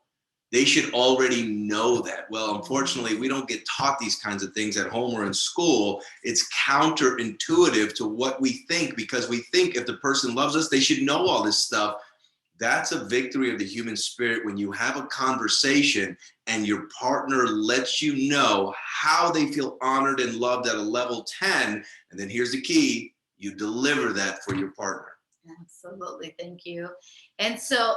They should already know that. Well, unfortunately, we don't get taught these kinds of things at home or in school. It's counterintuitive to what we think, because we think if the person loves us, they should know all this stuff. That's a victory of the human spirit when you have a conversation and your partner lets you know how they feel honored and loved at a level 10. And then here's the key, you deliver that for your partner. Absolutely. Thank you. And so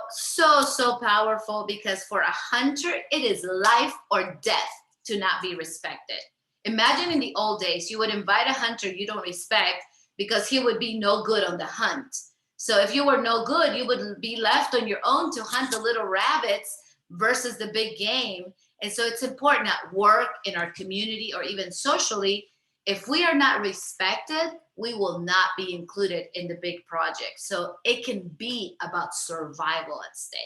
powerful, because for a hunter, it is life or death to not be respected. Imagine in the old days, you would invite a hunter you don't respect because he would be no good on the hunt. So if you were no good, you would be left on your own to hunt the little rabbits versus the big game. And so it's important at work, in our community, or even socially, if we are not respected, we will not be included in the big project. So it can be about survival at stake.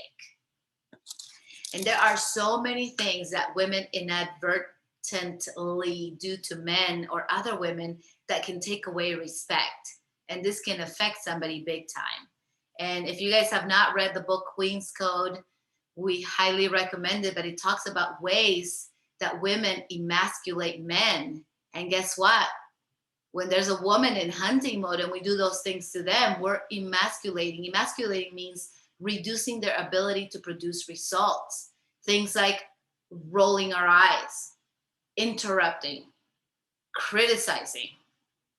And there are so many things that women inadvertently do to men or other women that can take away respect. And this can affect somebody big time. And if you guys have not read the book Queen's Code, we highly recommend it, but it talks about ways that women emasculate men. And guess what? When there's a woman in hunting mode and we do those things to them, we're emasculating. Emasculating means reducing their ability to produce results. Things like rolling our eyes, interrupting, criticizing,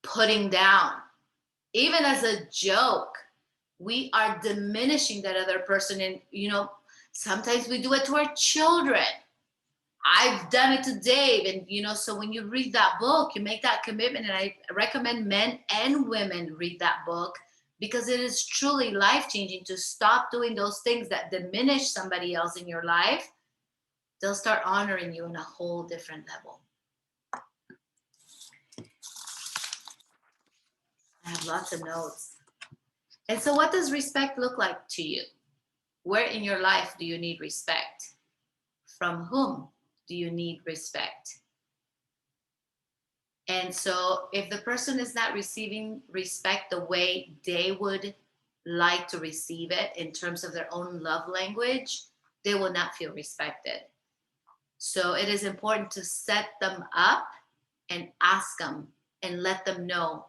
putting down. Even as a joke, we are diminishing that other person. And, sometimes we do it to our children. I've done it to Dave. And, so when you read that book, you make that commitment. And I recommend men and women read that book, because it is truly life-changing to stop doing those things that diminish somebody else in your life. They'll start honoring you on a whole different level. I have lots of notes. And so what does respect look like to you? Where in your life do you need respect? From whom do you need respect? And so if the person is not receiving respect the way they would like to receive it in terms of their own love language, they will not feel respected. So it is important to set them up and ask them and let them know,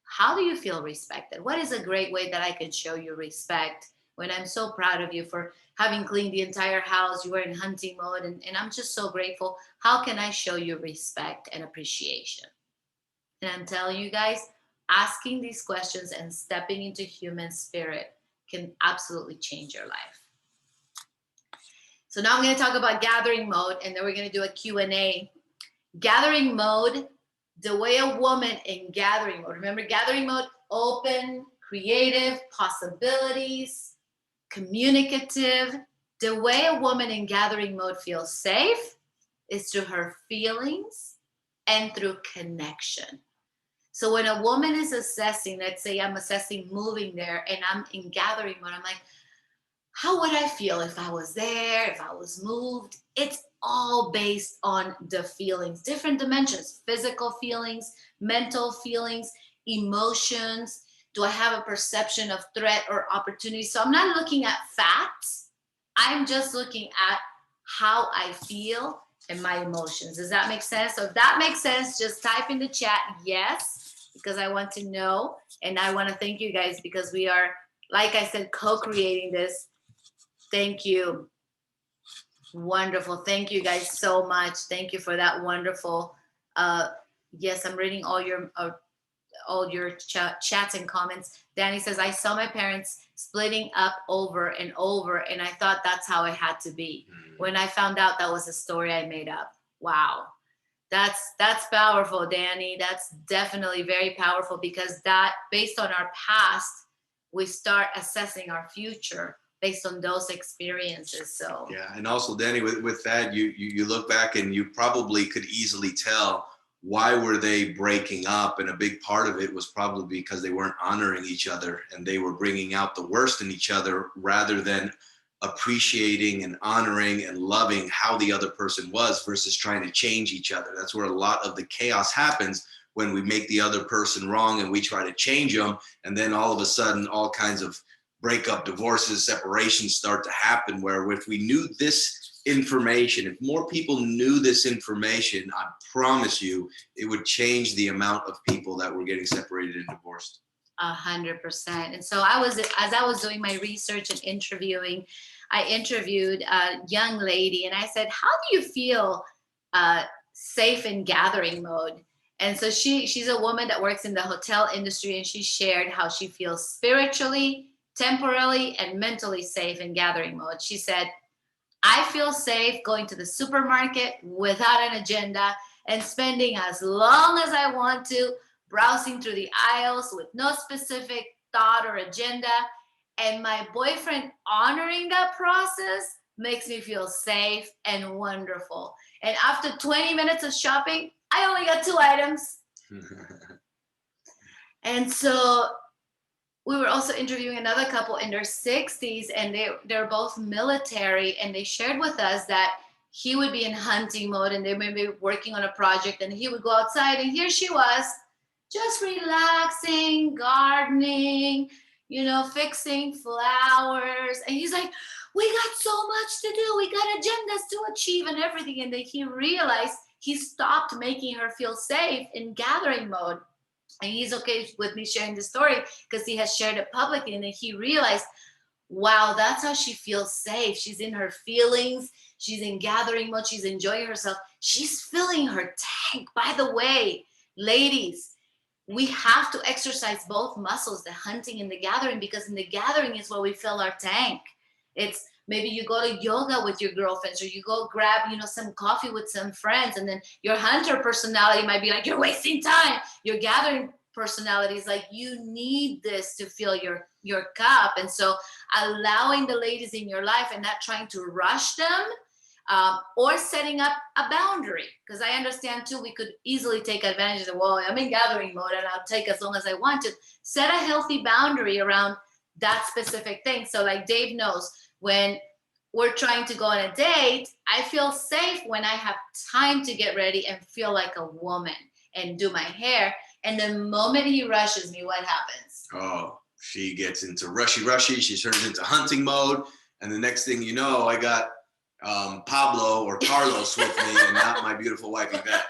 how do you feel respected? What is a great way that I can show you respect when I'm so proud of you for having cleaned the entire house? You were in hunting mode, and I'm just so grateful. How can I show you respect and appreciation? And I'm telling you guys, asking these questions and stepping into human spirit can absolutely change your life. So now I'm going to talk about gathering mode, and then we're going to do a Q&A. Gathering mode, the way a woman in gathering mode, remember gathering mode, open, creative, possibilities, communicative. The way a woman in gathering mode feels safe is through her feelings and through connection. So when a woman is assessing, let's say I'm assessing moving there and I'm in gathering mode, I'm like, how would I feel if I was there, if I was moved? It's all based on the feelings, different dimensions, physical feelings, mental feelings, emotions. Do I have a perception of threat or opportunity? So I'm not looking at facts. I'm just looking at how I feel and my emotions. Does that make sense? So if that makes sense, just type in the chat yes, because I want to know. And I want to thank you guys, because we are, like I said, co-creating this. Thank you. Wonderful. Thank you guys so much. Thank you for that wonderful. Yes, I'm reading all your chats and comments. Danny says, I saw my parents splitting up over and over, and I thought that's how it had to be. When I found out that was a story I made up. Wow. That's powerful, Danny. That's definitely very powerful, because that, based on our past, we start assessing our future based on those experiences. So yeah, and also Danny, with that, you look back and you probably could easily tell why were they breaking up, and a big part of it was probably because they weren't honoring each other and they were bringing out the worst in each other rather than appreciating and honoring and loving how the other person was versus trying to change each other. That's where a lot of the chaos happens, when we make the other person wrong and we try to change them, and then all of a sudden all kinds of breakup, divorces, separations start to happen. Where if we knew this information, if more people knew this information, I promise you it would change the amount of people that were getting separated and divorced. 100%. And so as I was doing my research and interviewing, I interviewed a young lady and I said, how do you feel safe in gathering mode? And so she's a woman that works in the hotel industry, and she shared how she feels spiritually, temporally, and mentally safe in gathering mode. She said, I feel safe going to the supermarket without an agenda and spending as long as I want to, browsing through the aisles with no specific thought or agenda. And my boyfriend honoring that process makes me feel safe and wonderful. And after 20 minutes of shopping, I only got 2 items. And so we were also interviewing another couple in their 60s, and they're both military, and they shared with us that he would be in hunting mode and they may be working on a project, and he would go outside, and here she was just relaxing, gardening, fixing flowers. And he's like, we got so much to do. We got agendas to achieve and everything. And then he realized he stopped making her feel safe in gathering mode. And he's okay with me sharing the story because he has shared it publicly. And then he realized, wow, that's how she feels safe. She's in her feelings. She's in gathering mode. She's enjoying herself. She's filling her tank. By the way, ladies, we have to exercise both muscles, the hunting and the gathering, because in the gathering is where we fill our tank. It's maybe you go to yoga with your girlfriends, or you go grab, some coffee with some friends, and then your hunter personality might be like, you're wasting time. Your gathering personality is like, you need this to fill your cup. And so allowing the ladies in your life and not trying to rush them, or setting up a boundary, because I understand too, we could easily take advantage of, well, I'm in gathering mode and I'll take as long as I want to. Set a healthy boundary around that specific thing. So like Dave knows, when we're trying to go on a date, I feel safe when I have time to get ready and feel like a woman and do my hair. And the moment he rushes me, what happens? Oh, she gets into rushy. She turns into hunting mode. And the next thing you know, I got Pablo or Carlos with me, and not my beautiful wife, Yvette.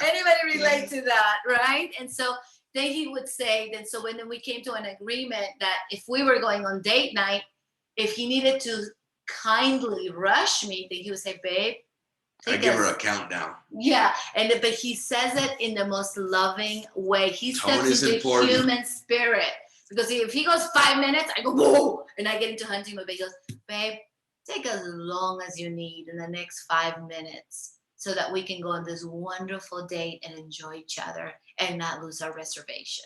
Anybody relate to that, right? And so then he would say, so when we came to an agreement that if we were going on date night, if he needed to kindly rush me, then he would say, babe, I give her a countdown. Yeah, but he says it in the most loving way. He steps into the human spirit, because if he goes 5 minutes, I go, whoa, and I get into hunting mode. But he goes, babe, take as long as you need in the next 5 minutes so that we can go on this wonderful date and enjoy each other and not lose our reservation.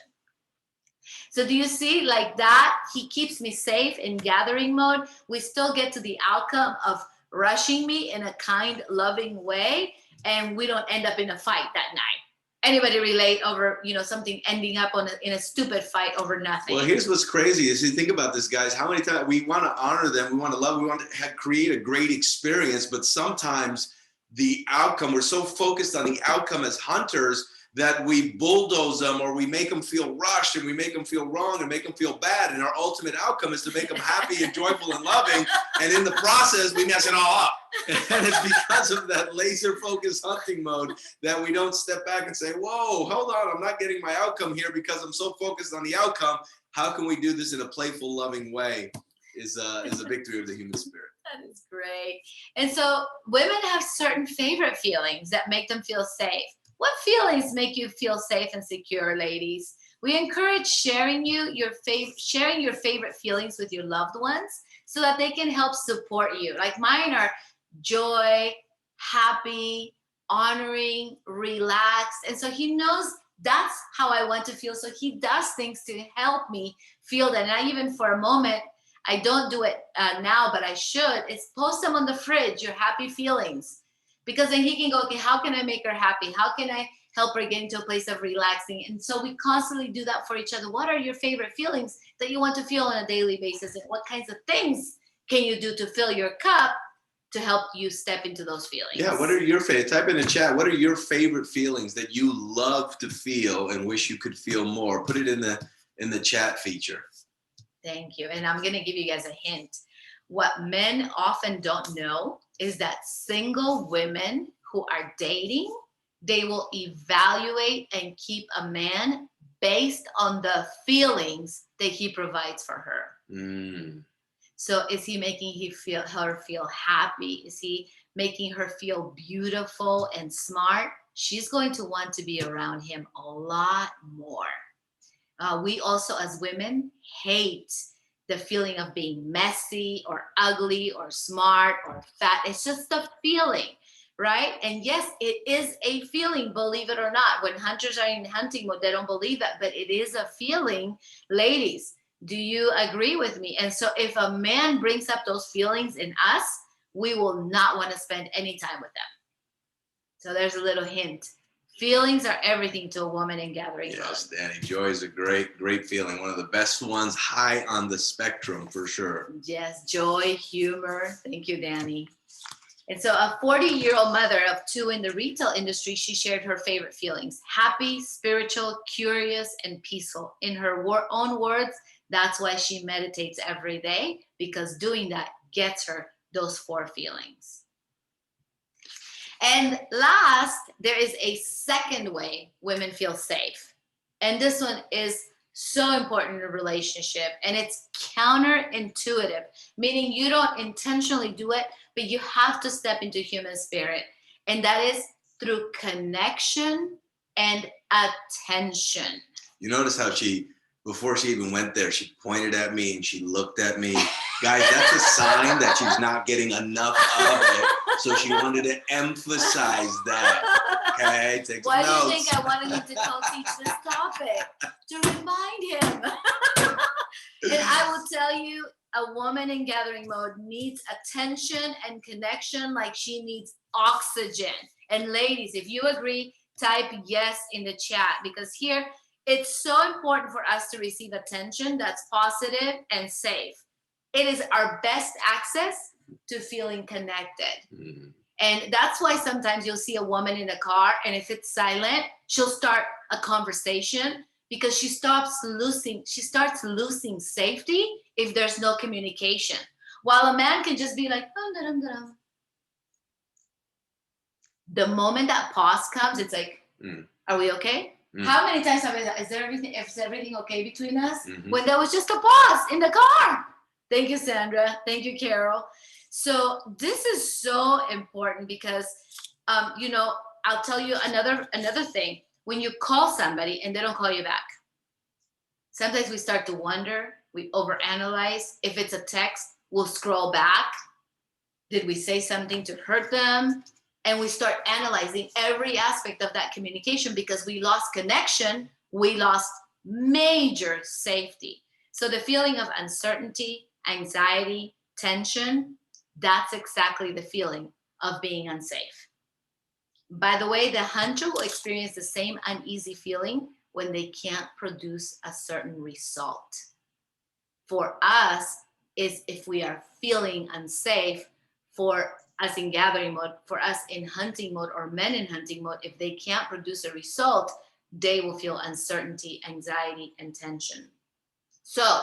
So do you see, like that, he keeps me safe in gathering mode. We still get to the outcome of rushing me in a kind, loving way, and we don't end up in a fight that night. Anybody relate over, something ending up in a stupid fight over nothing? Well, here's what's crazy is you think about this, guys, how many times we want to honor them, we want to love, we want to create a great experience, but sometimes the outcome, we're so focused on the outcome as hunters that we bulldoze them, or we make them feel rushed, and we make them feel wrong and make them feel bad. And our ultimate outcome is to make them happy and joyful and loving. And in the process, we mess it all up. And it's because of that laser focused hunting mode that we don't step back and say, whoa, hold on, I'm not getting my outcome here because I'm so focused on the outcome. How can we do this in a playful, loving way is a victory of the human spirit. That is great. And so women have certain favorite feelings that make them feel safe. What feelings make you feel safe and secure, ladies? We encourage sharing your favorite feelings with your loved ones so that they can help support you. Like mine are joy, happy, honoring, relaxed. And so he knows that's how I want to feel. So he does things to help me feel that. And I even for a moment, I don't do it now, but I should. It's post them on the fridge, your happy feelings. Because then he can go, okay, how can I make her happy? How can I help her get into a place of relaxing? And so we constantly do that for each other. What are your favorite feelings that you want to feel on a daily basis? And what kinds of things can you do to fill your cup to help you step into those feelings? Yeah, what are your favorite? Type in the chat. What are your favorite feelings that you love to feel and wish you could feel more? Put it in the chat feature. Thank you. And I'm going to give you guys a hint. What men often don't know is that single women who are dating, they will evaluate and keep a man based on the feelings that he provides for her. Mm. So is he making her feel happy? Is he making her feel beautiful and smart? She's going to want to be around him a lot more. We also, as women, hate the feeling of being messy or ugly or smart or fat. It's just a feeling, right? And yes, it is a feeling, believe it or not. When hunters are in hunting mode, they don't believe that, but it is a feeling. Ladies, do you agree with me? And so if a man brings up those feelings in us, we will not want to spend any time with them. So there's a little hint. Feelings are everything to a woman in gathering mode. Yes, Danny, joy is a great, great feeling. One of the best ones, high on the spectrum for sure. Yes, joy, humor. Thank you, Danny. And so a 40-year-old mother of 2 in the retail industry, she shared her favorite feelings: happy, spiritual, curious, and peaceful. In her own words, that's why she meditates every day, because doing that gets her those 4 feelings. And last, there is a second way women feel safe. And this one is so important in a relationship, and it's counterintuitive, meaning you don't intentionally do it, but you have to step into human spirit. And that is through connection and attention. You notice how before she even went there, she pointed at me and she looked at me. Guys, that's a sign that she's not getting enough of it. So she wanted to emphasize that. Okay, take some Why do notes. you think I wanted you to co-teach this topic? To remind him. And I will tell you, a woman in gathering mode needs attention and connection like she needs oxygen. And ladies, if you agree, type yes in the chat, because here it's so important for us to receive attention that's positive and safe. It is our best access to feeling connected. Mm. And that's why sometimes you'll see a woman in a car, and if it's silent, she'll start a conversation, because she starts losing safety if there's no communication. While a man can just be like, the moment that pause comes, it's like, are we okay? How many times have I, is everything okay between us? Mm-hmm. When there was just a pause in the car. Thank you, Sandra. Thank you, Carol. So this is so important because, I'll tell you another thing. When you call somebody and they don't call you back, sometimes we start to wonder, we overanalyze. If it's a text, we'll scroll back. Did we say something to hurt them? And we start analyzing every aspect of that communication, because we lost connection, we lost major safety. So the feeling of uncertainty, anxiety, tension, that's exactly the feeling of being unsafe. By the way, the hunter will experience the same uneasy feeling when they can't produce a certain result. For us, is if we are feeling unsafe, for us in gathering mode, for us in hunting mode, or men in hunting mode, if they can't produce a result, they will feel uncertainty, anxiety, and tension. So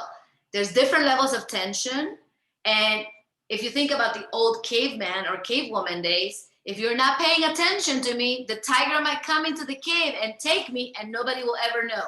there's different levels of tension. And if you think about the old caveman or cavewoman days, if you're not paying attention to me, the tiger might come into the cave and take me, and nobody will ever know.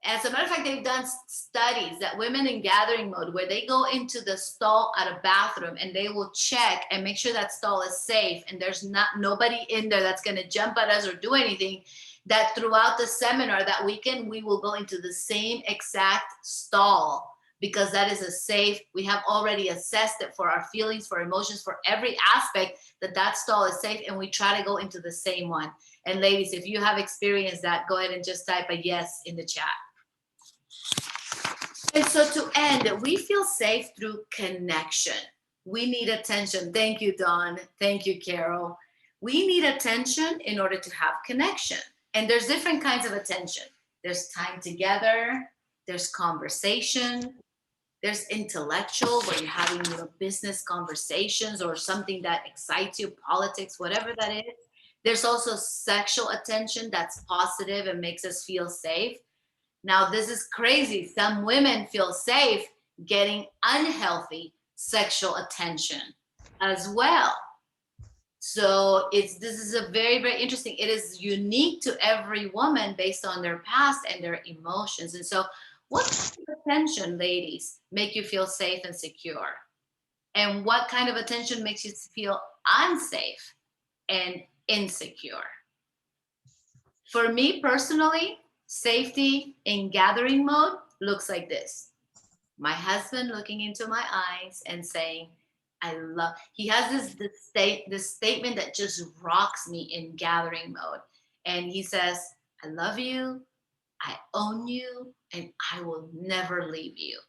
As a matter of fact, they've done studies that women in gathering mode, where they go into the stall at a bathroom and they will check and make sure that stall is safe and there's nobody in there that's going to jump at us or do anything, that throughout the seminar that weekend, we will go into the same exact stall, because that is a safe, we have already assessed it for our feelings, for emotions, for every aspect, that stall is safe, and we try to go into the same one. And ladies, if you have experienced that, go ahead and just type a yes in the chat. And so to end, we feel safe through connection. We need attention. Thank you, Dawn. Thank you, Carol. We need attention in order to have connection. And there's different kinds of attention. There's time together. There's conversation. There's intellectual, where you're having business conversations or something that excites you, politics, whatever that is. There's also sexual attention that's positive and makes us feel safe. Now, this is crazy. Some women feel safe getting unhealthy sexual attention as well. So this is a very, very interesting. It is unique to every woman based on their past and their emotions. And so what kind of attention, ladies, make you feel safe and secure? And what kind of attention makes you feel unsafe and insecure? For me personally, safety in gathering mode looks like this. My husband looking into my eyes and saying, I love, he has this statement that just rocks me in gathering mode. And he says, I love you, I own you, and I will never leave you.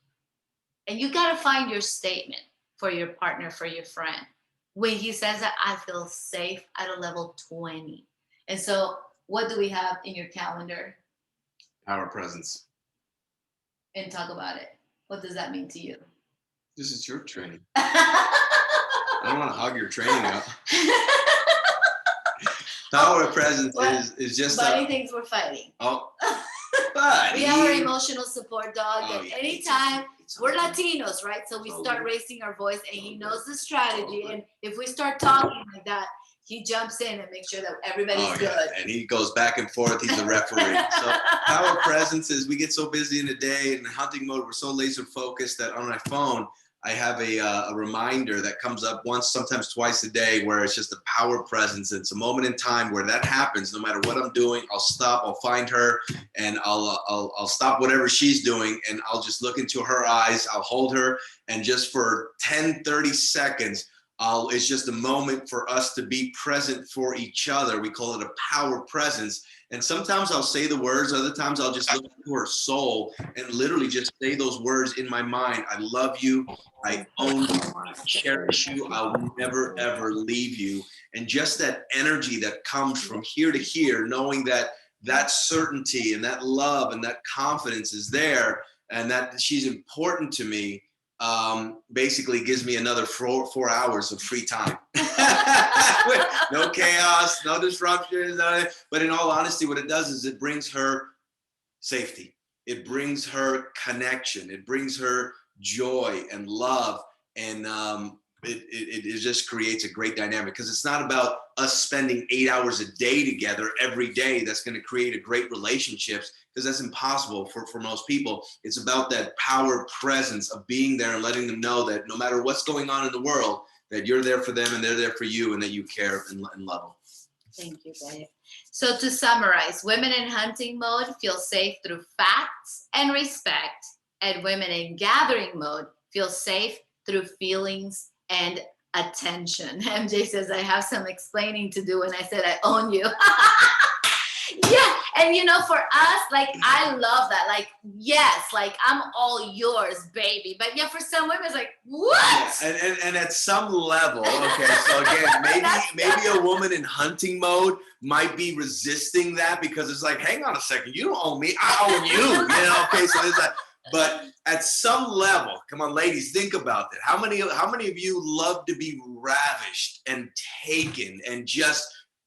And you got to find your statement for your partner, for your friend. When he says that, I feel safe at a level 20. And so, what do we have in your calendar? Power presence. And talk about it. What does that mean to you? This is your training. I don't want to hog your training up. Power presence is just Buddy thinks we're fighting. Oh, buddy. We have our emotional support dog. Oh, And yeah. anytime It's we're okay. Latinos, right? So we It's start okay. raising our voice, and he knows the strategy. Okay. And if we start talking like that, he jumps in and makes sure that everybody's good. And he goes back and forth. He's the referee. So power presence is we get so busy in the day in hunting mode. We're so laser focused that on my phone, I have a reminder that comes up once, sometimes twice a day, where it's just a power presence. It's a moment in time where that happens. No matter what I'm doing, I'll stop, I'll find her, and I'll stop whatever she's doing, and I'll just look into her eyes. I'll hold her, and just for 10, 30 seconds, it's just a moment for us to be present for each other. We call it a power presence. And sometimes I'll say the words, other times I'll just look into her soul and literally just say those words in my mind. I love you. I own you. I cherish you. I'll never, ever leave you. And just that energy that comes from here to here, knowing that that certainty and that love and that confidence is there and that she's important to me, basically gives me another 4 hours of free time. No chaos, no disruptions. But in all honesty, what it does is it brings her safety. It brings her connection. It brings her joy and love. And it just creates a great dynamic, because it's not about us spending 8 hours a day together every day. That's going to create a great relationships, because that's impossible for most people. It's about that power presence of being there and letting them know that no matter what's going on in the world, that you're there for them and they're there for you, and that you care and love them. Thank you, babe. So to summarize, women in hunting mode feel safe through facts and respect, and women in gathering mode feel safe through feelings and attention. MJ says, I have some explaining to do, and I said, I own you. Yeah, and for us, like, I love that. Like, yes, like, I'm all yours, baby. But yeah, for some women, it's like, what? Yeah, and at some level, okay, so again, maybe a woman in hunting mode might be resisting that, because it's like, hang on a second, you don't own me, I own you. Okay, so it's like, but at some level, come on, ladies, think about that. How many of you love to be ravished and taken and just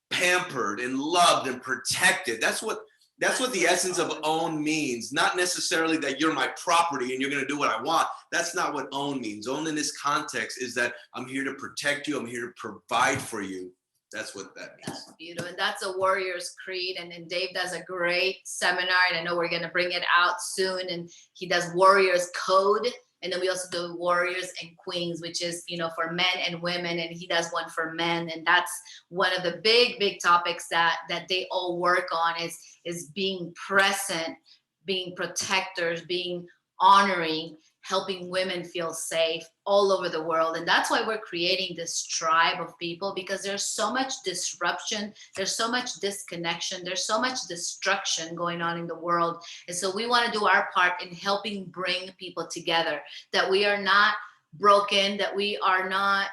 pampered and loved and protected? That's what the essence of own means. Not necessarily that you're my property and you're going to do what I want. That's not what own means. Own in this context is that I'm here to protect you. I'm here to provide for you. That's what that means. That's beautiful. And that's a warrior's creed. And then Dave does a great seminar, and I know we're going to bring it out soon. And he does warrior's code. And then we also do warriors and queens, which is, for men and women. And he does one for men. And that's one of the big topics that they all work on is being present, being protectors, being honoring, helping women feel safe all over the world. And that's why we're creating this tribe of people, because there's so much disruption, there's so much disconnection, there's so much destruction going on in the world. And so we want to do our part in helping bring people together, that we are not broken, that we are not,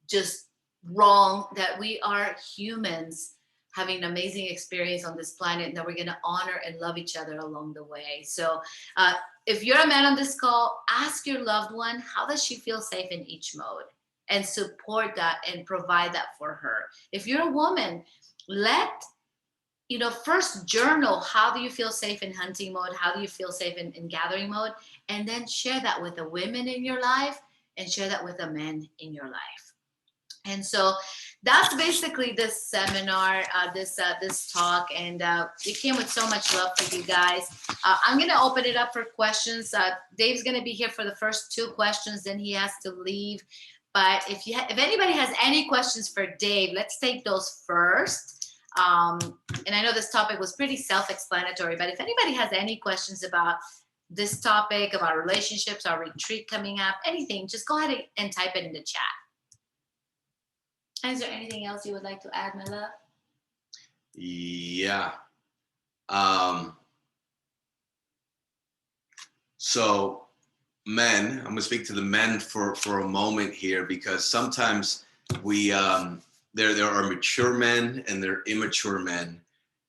just wrong, that we are humans having an amazing experience on this planet, and that we're going to honor and love each other along the way. So if you're a man on this call, ask your loved one, how does she feel safe in each mode? And support that and provide that for her. If you're a woman, first journal, how do you feel safe in hunting mode? How do you feel safe in gathering mode? And then share that with the women in your life, and share that with the men in your life. And so that's basically this seminar, this talk, and it came with so much love for you guys. I'm going to open it up for questions. Dave's going to be here for the first 2 questions, then he has to leave. But if anybody has any questions for Dave, let's take those first. And I know this topic was pretty self-explanatory, but if anybody has any questions about this topic, about relationships, our retreat coming up, anything, just go ahead and type it in the chat. Is there anything else you would like to add, my love? Yeah. So men, I'm gonna speak to the men for a moment here, because sometimes we there are mature men and there are immature men.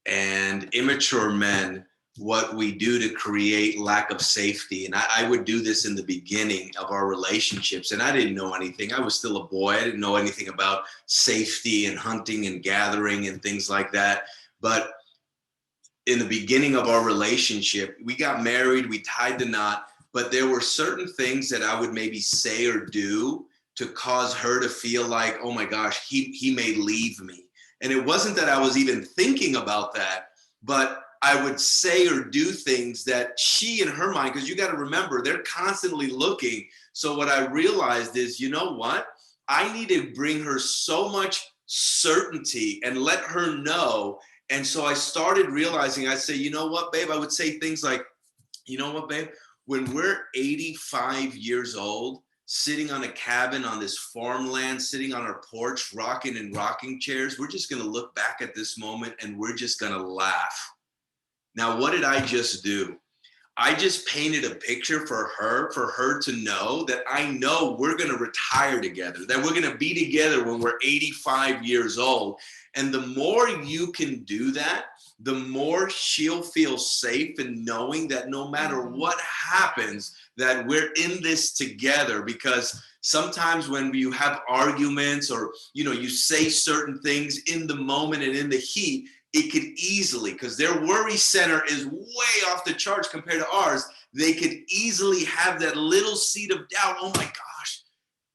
And immature men, what we do to create lack of safety, and I would do this in the beginning of our relationships, and I didn't know anything. I was still a boy. I didn't know anything about safety and hunting and gathering and things like that. But in the beginning of our relationship, we got married, we tied the knot, but there were certain things that I would maybe say or do to cause her to feel like, oh my gosh, he may leave me. And it wasn't that I was even thinking about that, but I would say or do things that she, in her mind, because you got to remember, they're constantly looking. So what I realized is, you know what? I need to bring her so much certainty and let her know. And so I started realizing, I say, you know what, babe? I would say things like, you know what, babe? When we're 85 years old, sitting on a cabin on this farmland, sitting on our porch, rocking in rocking chairs, we're just going to look back at this moment and we're just going to laugh. Now, what did I just do? I just painted a picture for her to know that I know we're going to retire together, that we're going to be together when we're 85 years old. And the more you can do that, the more she'll feel safe in knowing that no matter what happens, that we're in this together. Because sometimes when you have arguments or, you say certain things in the moment and in the heat, it could easily, because their worry center is way off the charts compared to ours, they could easily have that little seed of doubt. Oh my gosh.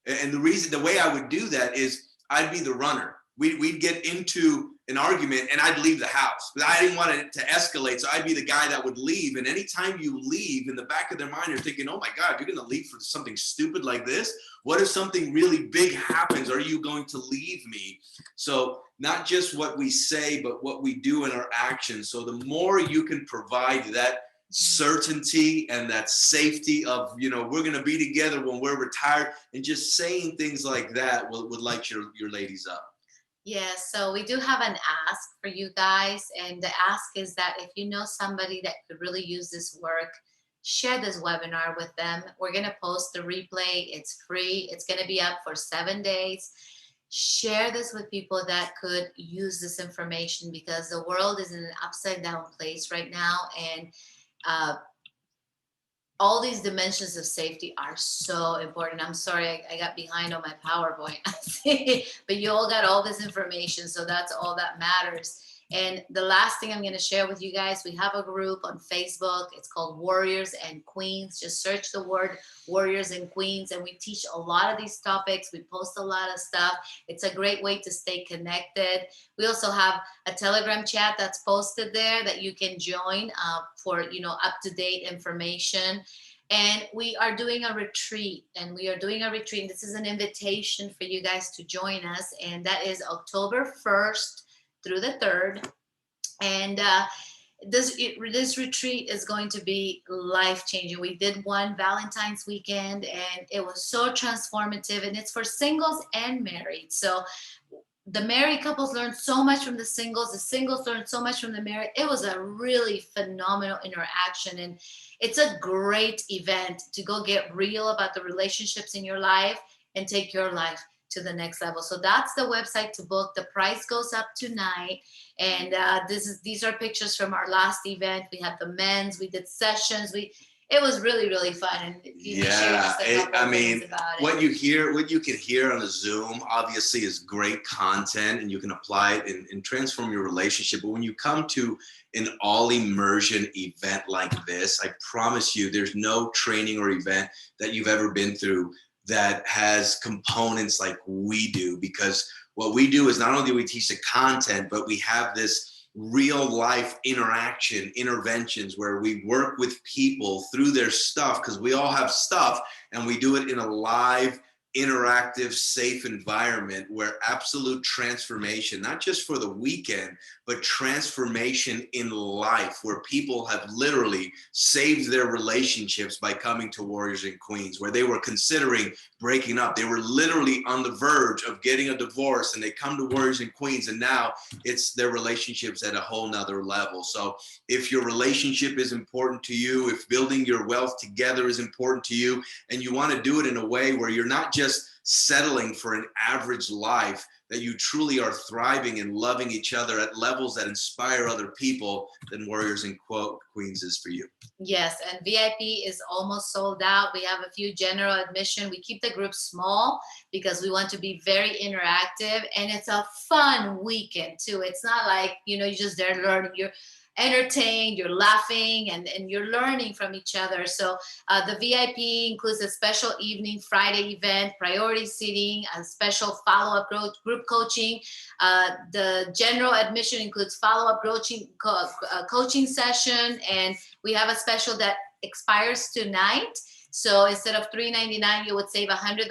And the way I would do that is I'd be the runner. We'd get into an argument and I'd leave the house, but I didn't want it to escalate. So I'd be the guy that would leave. And anytime you leave, in the back of their mind, you're thinking, oh my God, you're going to leave for something stupid like this? What if something really big happens? Are you going to leave me? So not just what we say, but what we do in our actions. So the more you can provide that certainty and that safety of, we're going to be together when we're retired, and just saying things like that would light your ladies up. Yes, so we do have an ask for you guys, and the ask is that if you know somebody that could really use this work, share this webinar with them. We're going to post the replay. It's free. It's going to be up for 7 days. Share this with people that could use this information, because the world is in an upside down place right now, and all these dimensions of safety are so important. I'm sorry, I got behind on my PowerPoint, but you all got all this information, so that's all that matters. And the last thing I'm going to share with you guys, we have a group on Facebook. It's called Warriors and Queens. Just search the word Warriors and Queens, and we teach a lot of these topics. We post a lot of stuff. It's a great way to stay connected. We also have a Telegram chat that's posted there that you can join for up-to-date information. And we are doing a retreat, This is an invitation for you guys to join us, and that is October 1st through the 3rd. And this retreat is going to be life-changing. We did one Valentine's weekend, and it was so transformative, and it's for singles and married. So the married couples learned so much from the singles learned so much from the married. It was a really phenomenal interaction, and it's a great event to go get real about the relationships in your life and take your life to the next level. So that's the website to book. The price goes up tonight. And these are pictures from our last event. We had the men's, we did sessions. It was really, really fun. And you can share just a couple things about it. What you can hear on a Zoom obviously is great content, and you can apply it and transform your relationship. But when you come to an all immersion event like this, I promise you there's no training or event that you've ever been through that has components like we do, because what we do is not only do we teach the content, but we have this real life interaction, interventions where we work with people through their stuff, because we all have stuff, and we do it in a live, interactive, safe environment where absolute transformation, not just for the weekend, but transformation in life, where people have literally saved their relationships by coming to Warriors and Queens, where they were considering breaking up. They were literally on the verge of getting a divorce, and they come to Warriors and Queens, and now it's their relationships at a whole nother level. So if your relationship is important to you, if building your wealth together is important to you, and you want to do it in a way where you're not just settling for an average life, that you truly are thriving and loving each other at levels that inspire other people, then Warriors and Queens is for you. Yes, and VIP is almost sold out. We have a few general admission. We keep the group small because we want to be very interactive, and it's a fun weekend too. It's not like, you're just there learning. You're entertained, you're laughing, and you're learning from each other. So the VIP includes a special evening Friday event, priority seating, a special follow-up group coaching. The general admission includes follow-up coaching session, and we have a special that expires tonight. So instead of $399, you would save $100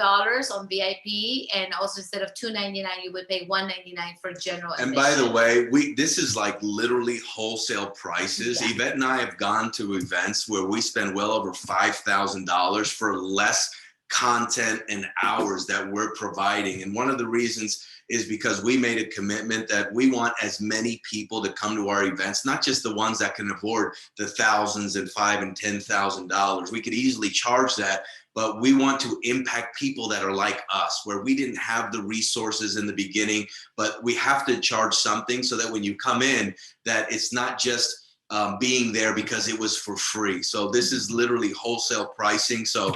on VIP, and also instead of $299, you would pay $199 for general admission. And by the way, this is like literally wholesale prices. Yeah. Yvette and I have gone to events where we spend well over $5,000 for less content and hours that we're providing. And one of the reasons is because we made a commitment that we want as many people to come to our events, not just the ones that can afford the thousands and $5,000 and $10,000. We could easily charge that, but we want to impact people that are like us, where we didn't have the resources in the beginning, but we have to charge something so that when you come in, that it's not just being there because it was for free. So this is literally wholesale pricing. So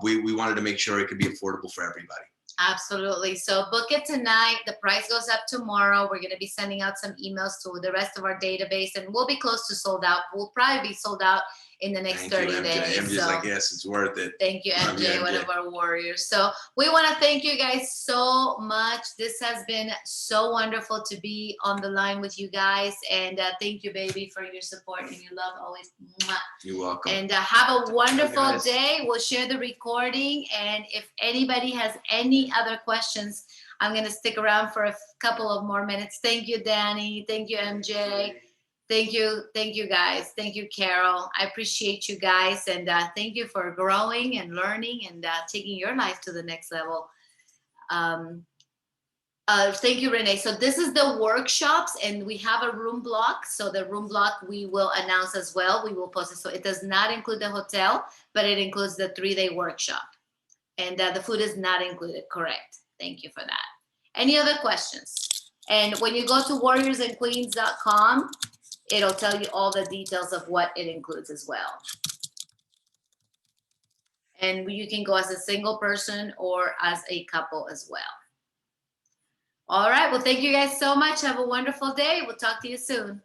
we wanted to make sure it could be affordable for everybody. Absolutely. So book it tonight. The price goes up tomorrow. We're going to be sending out some emails to the rest of our database, and we'll be close to sold out. We'll probably be sold out in the next 30 days. MJ's so like, yes, it's worth it. Thank you, MJ, one of our warriors. So we want to thank you guys so much. This has been so wonderful to be on the line with you guys. And thank you, baby, for your support and your love always. Mwah. You're welcome. And have a wonderful day. We'll share the recording. And if anybody has any other questions, I'm going to stick around for a couple of more minutes. Thank you, Danny. Thank you, MJ. Thank you guys. Thank you, Carol. I appreciate you guys, and thank you for growing and learning and taking your life to the next level. Thank you, Renee. So this is the workshops, and we have a room block. So the room block we will announce as well. We will post it. So it does not include the hotel, but it includes the 3-day workshop, and the food is not included. Correct. Thank you for that. Any other questions? And when you go to warriorsandqueens.com, it'll tell you all the details of what it includes as well. And you can go as a single person or as a couple as well. All right. Well, thank you guys so much. Have a wonderful day. We'll talk to you soon.